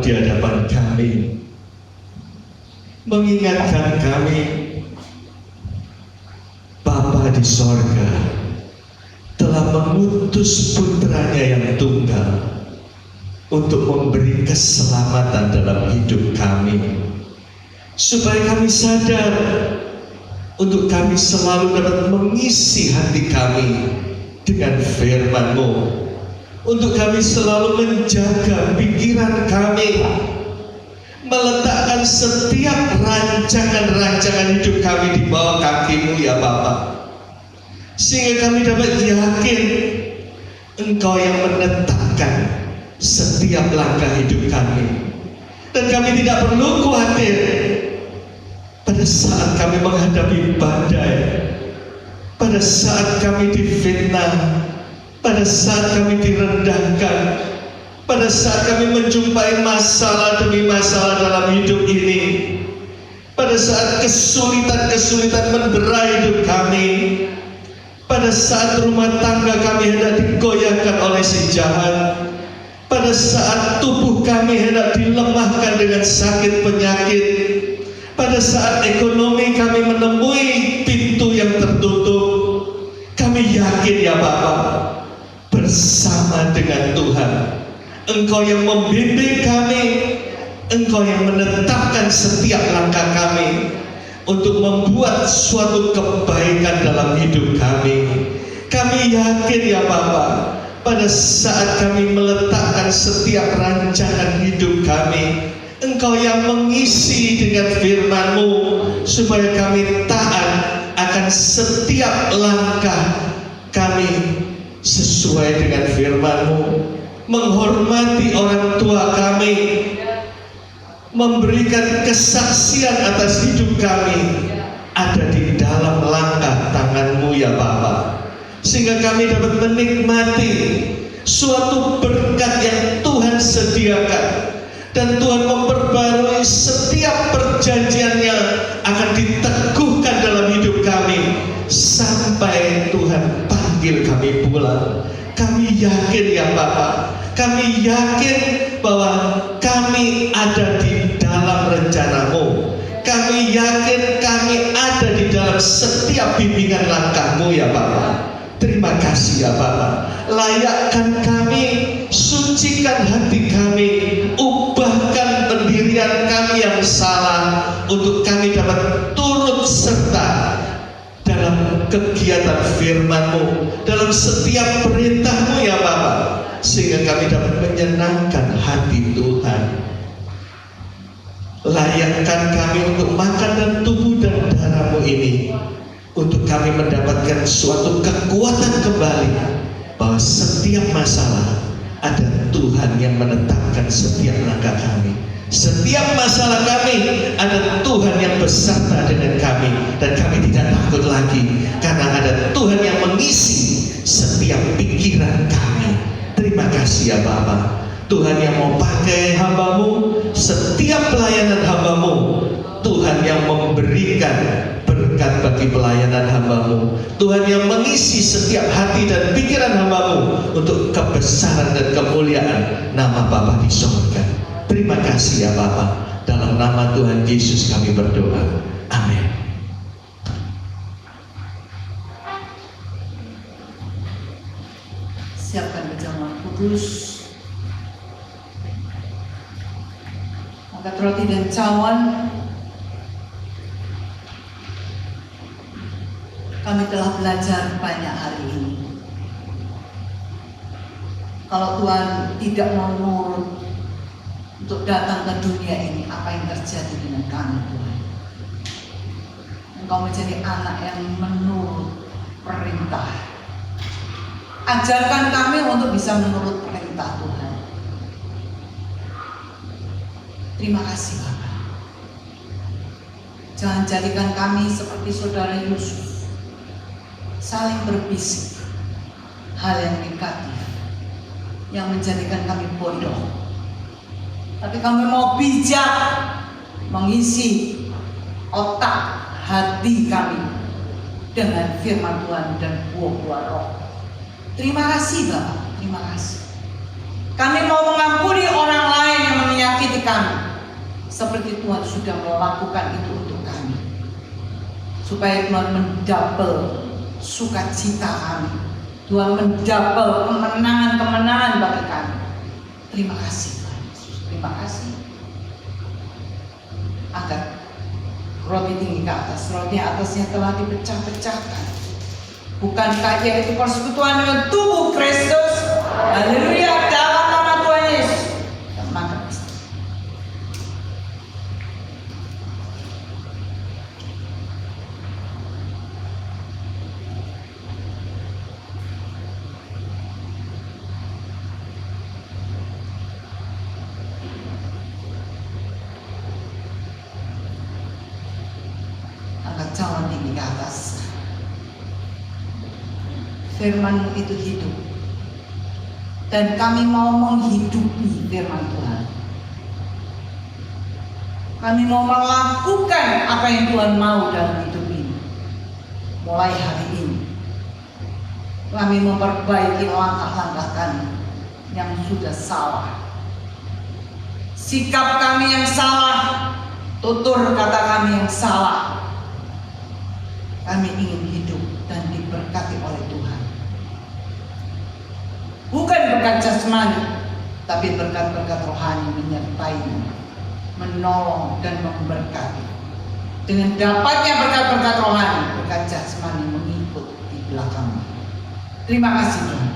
di hadapan kami, mengingatkan kami Bapa di sorga telah mengutus putranya yang tunggal untuk memberi keselamatan dalam hidup kami, supaya kami sadar untuk kami selalu dapat mengisi hati kami dengan firman-Mu, untuk kami selalu menjaga pikiran kami, meletakkan setiap rancangan-rancangan hidup kami di bawah kaki-Mu ya Bapa, sehingga kami dapat yakin Engkau yang menetapkan setiap langkah hidup kami, dan kami tidak perlu khawatir pada saat kami menghadapi badai, pada saat kami difitnah, pada saat kami direndahkan, pada saat kami menjumpai masalah demi masalah dalam hidup ini, pada saat kesulitan-kesulitan mendera hidup kami, pada saat rumah tangga kami hendak digoyahkan oleh si jahat, pada saat tubuh kami hendak dilemahkan dengan sakit penyakit, pada saat ekonomi kami menemui pintu yang tertutup, kami yakin ya Bapa, bersama dengan Tuhan Engkau yang membimbing kami, Engkau yang menetapkan setiap langkah kami untuk membuat suatu kebaikan dalam hidup kami. Kami yakin ya Bapa, pada saat kami meletakkan setiap rancangan hidup kami, Engkau yang mengisi dengan firman-Mu, supaya kami taat akan setiap langkah kami sesuai dengan firman-Mu, menghormati orang tua kami, memberikan kesaksian atas hidup kami ada di dalam langkah tangan-Mu ya Bapa, sehingga kami dapat menikmati suatu berkat yang Tuhan sediakan, dan Tuhan memperbarui setiap perjanjian-Nya akan diteguhkan dalam hidup kami sampai Tuhan panggil kami pulang. Kami yakin ya Bapa, kami yakin bahwa kami ada di dalam rencana-Mu. Kami yakin kami ada di dalam setiap bimbingan langkah-Mu ya Bapa. Terima kasih ya Bapa. Layakkan kami, sucikan hati kami, ubahkan pendirian kami yang salah, untuk kami dapat turut serta dalam kegiatan firman-Mu, dalam setiap perintah-Mu ya Bapa, sehingga kami dapat menyenangkan hati Tuhan. Layakkan kami untuk makan dan tubuh dan darah-Mu ini, untuk kami mendapatkan suatu kekuatan kembali, bahwa setiap masalah ada Tuhan yang menetapkan setiap langkah kami. Setiap masalah kami ada Tuhan yang beserta dengan kami, dan kami tidak takut lagi karena ada Tuhan yang mengisi setiap pikiran kami. Terima kasih ya Bapa. Tuhan yang mau pakai hamba-Mu, setiap pelayanan hamba-Mu, Tuhan yang memberikan berkat bagi pelayanan hamba-Mu, Tuhan yang mengisi setiap hati dan pikiran hamba-Mu untuk kebesaran dan kemuliaan nama Bapa di surga. Terima kasih ya Bapa. Dalam nama Tuhan Yesus kami berdoa. Amin. Siapkan kejaman kudus. Angkat roti dan cawan. Kami telah belajar banyak hari ini. Kalau Tuhan tidak mau nurut untuk datang ke dunia ini, apa yang terjadi dengan kami Tuhan? Engkau menjadi anak yang menurut perintah. Ajarkan kami untuk bisa menurut perintah Tuhan. Terima kasih Bapa. Jangan jadikan kami seperti saudara Yusuf, saling berbisik hal yang negatif yang menjadikan kami bodoh. Tapi kami mau bijak mengisi otak hati kami dengan firman Tuhan dan buah-buah roh. Terima kasih Bapak, terima kasih. Kami mau mengampuni orang lain yang menyakiti kami, seperti Tuhan sudah melakukan itu untuk kami. Supaya Tuhan mendouble sukacita kami, Tuhan mendouble kemenangan-kemenangan bagi kami. Terima kasih Tuhan Yesus, terima kasih. Angkat roti tinggi ke atas, roti atasnya telah dipecah-pecahkan. Bukankah yaitu persekutuan dengan tubuh Kristus? Haleluya, dalam nama Tuhan Yesus. Dan makan. Angkat cawan tinggi ke atas. Firman itu hidup, dan kami mau menghidupi firman Tuhan. Kami mau melakukan apa yang Tuhan mau dalam hidup ini. Mulai hari ini kami memperbaiki langkah-langkah kami yang sudah salah, sikap kami yang salah, tutur kata kami yang salah. Kami ingin hidup dan diberkati oleh Tuhan. Bukan berkat jasmani, tapi berkat-berkat rohani menyertaimu, menolong dan memberkati. Dengan dapatnya berkat-berkat rohani, berkat jasmani mengikut di belakangmu. Terima kasih Tuhan.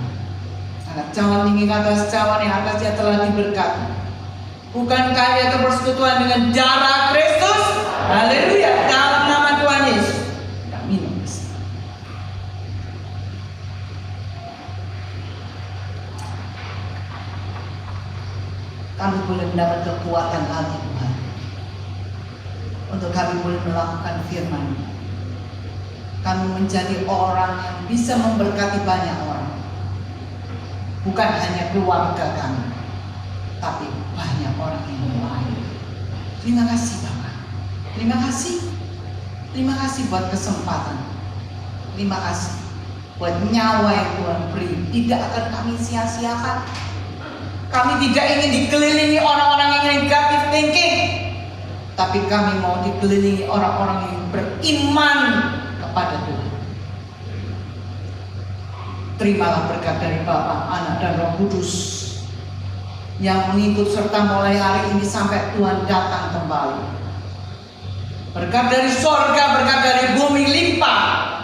Angkat cawan tinggi ke atas, cawan yang atasnya telah diberkati. Bukankah yaitu persekutuan dengan darah Kristus? Haleluya, dalam nama Tuhan Yesus. Kita minum. Kami boleh mendapat kekuatan lagi Tuhan, untuk kami boleh melakukan firman. Kami menjadi orang yang bisa memberkati banyak orang. Bukan hanya keluarga kami, tapi banyak orang yang lain. Terima kasih Bapak. Terima kasih. Terima kasih buat kesempatan. Terima kasih buat nyawa yang Tuhan beri. Tidak akan kami sia-siakan. Kami tidak ingin dikelilingi orang-orang yang negatif thinking, tapi kami mau dikelilingi orang-orang yang beriman kepada Tuhan. Terimalah berkat dari Bapa, Anak, dan Roh Kudus yang mengikut serta mulai hari ini sampai Tuhan datang kembali. Berkat dari sorga, berkat dari bumi limpah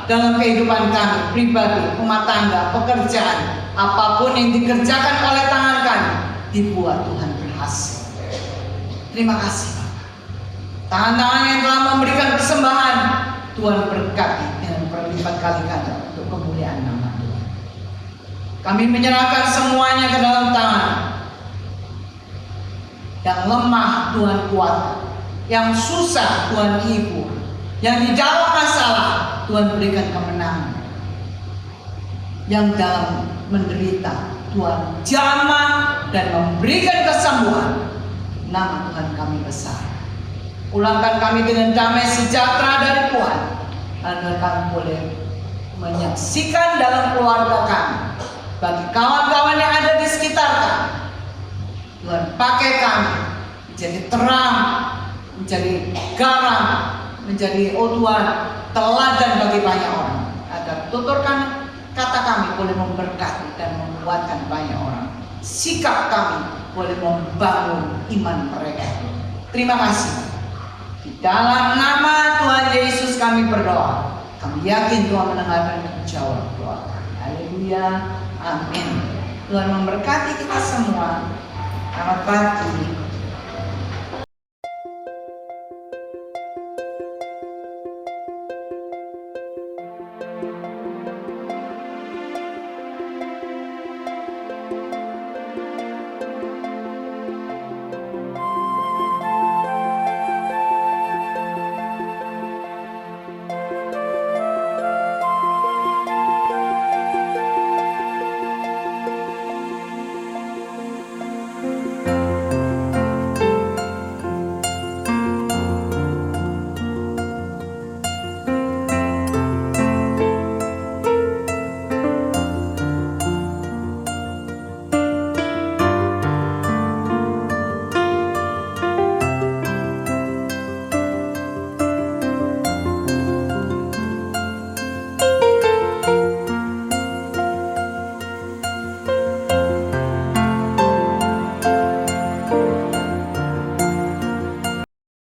dalam kehidupan kami, pribadi, rumah tangga, pekerjaan. Apapun yang dikerjakan oleh tangan kami, dibuat Tuhan berhasil. Terima kasih Bapak. Tangan-tangan yang telah memberikan persembahan, Tuhan berkati dengan berlipat kali ganda untuk kemuliaan nama Tuhan. Kami menyerahkan semuanya ke dalam tangan. Yang lemah Tuhan kuat, yang susah Tuhan hibur, yang di dalam masalah Tuhan berikan kemenangan, yang dalam menderita Tuhan jamah dan memberikan kesembuhan. Nama Tuhan kami besar. Pulangkan kami dengan damai sejahtera dari Tuhan, agar kami boleh menyaksikan dalam keluarga kami, bagi kawan-kawan yang ada di sekitar kami. Tuhan pakai kami menjadi terang, menjadi garam, menjadi Tuhan teladan bagi banyak orang, agar tutur kami, kata kami boleh memberkati dan menguatkan banyak orang. Sikap kami boleh membangun iman mereka. Terima kasih. Di dalam nama Tuhan Yesus kami berdoa. Kami yakin Tuhan mendengarkan dan menjawab doa kami. Haleluya. Amin. Tuhan memberkati kita semua. Selamat pagi.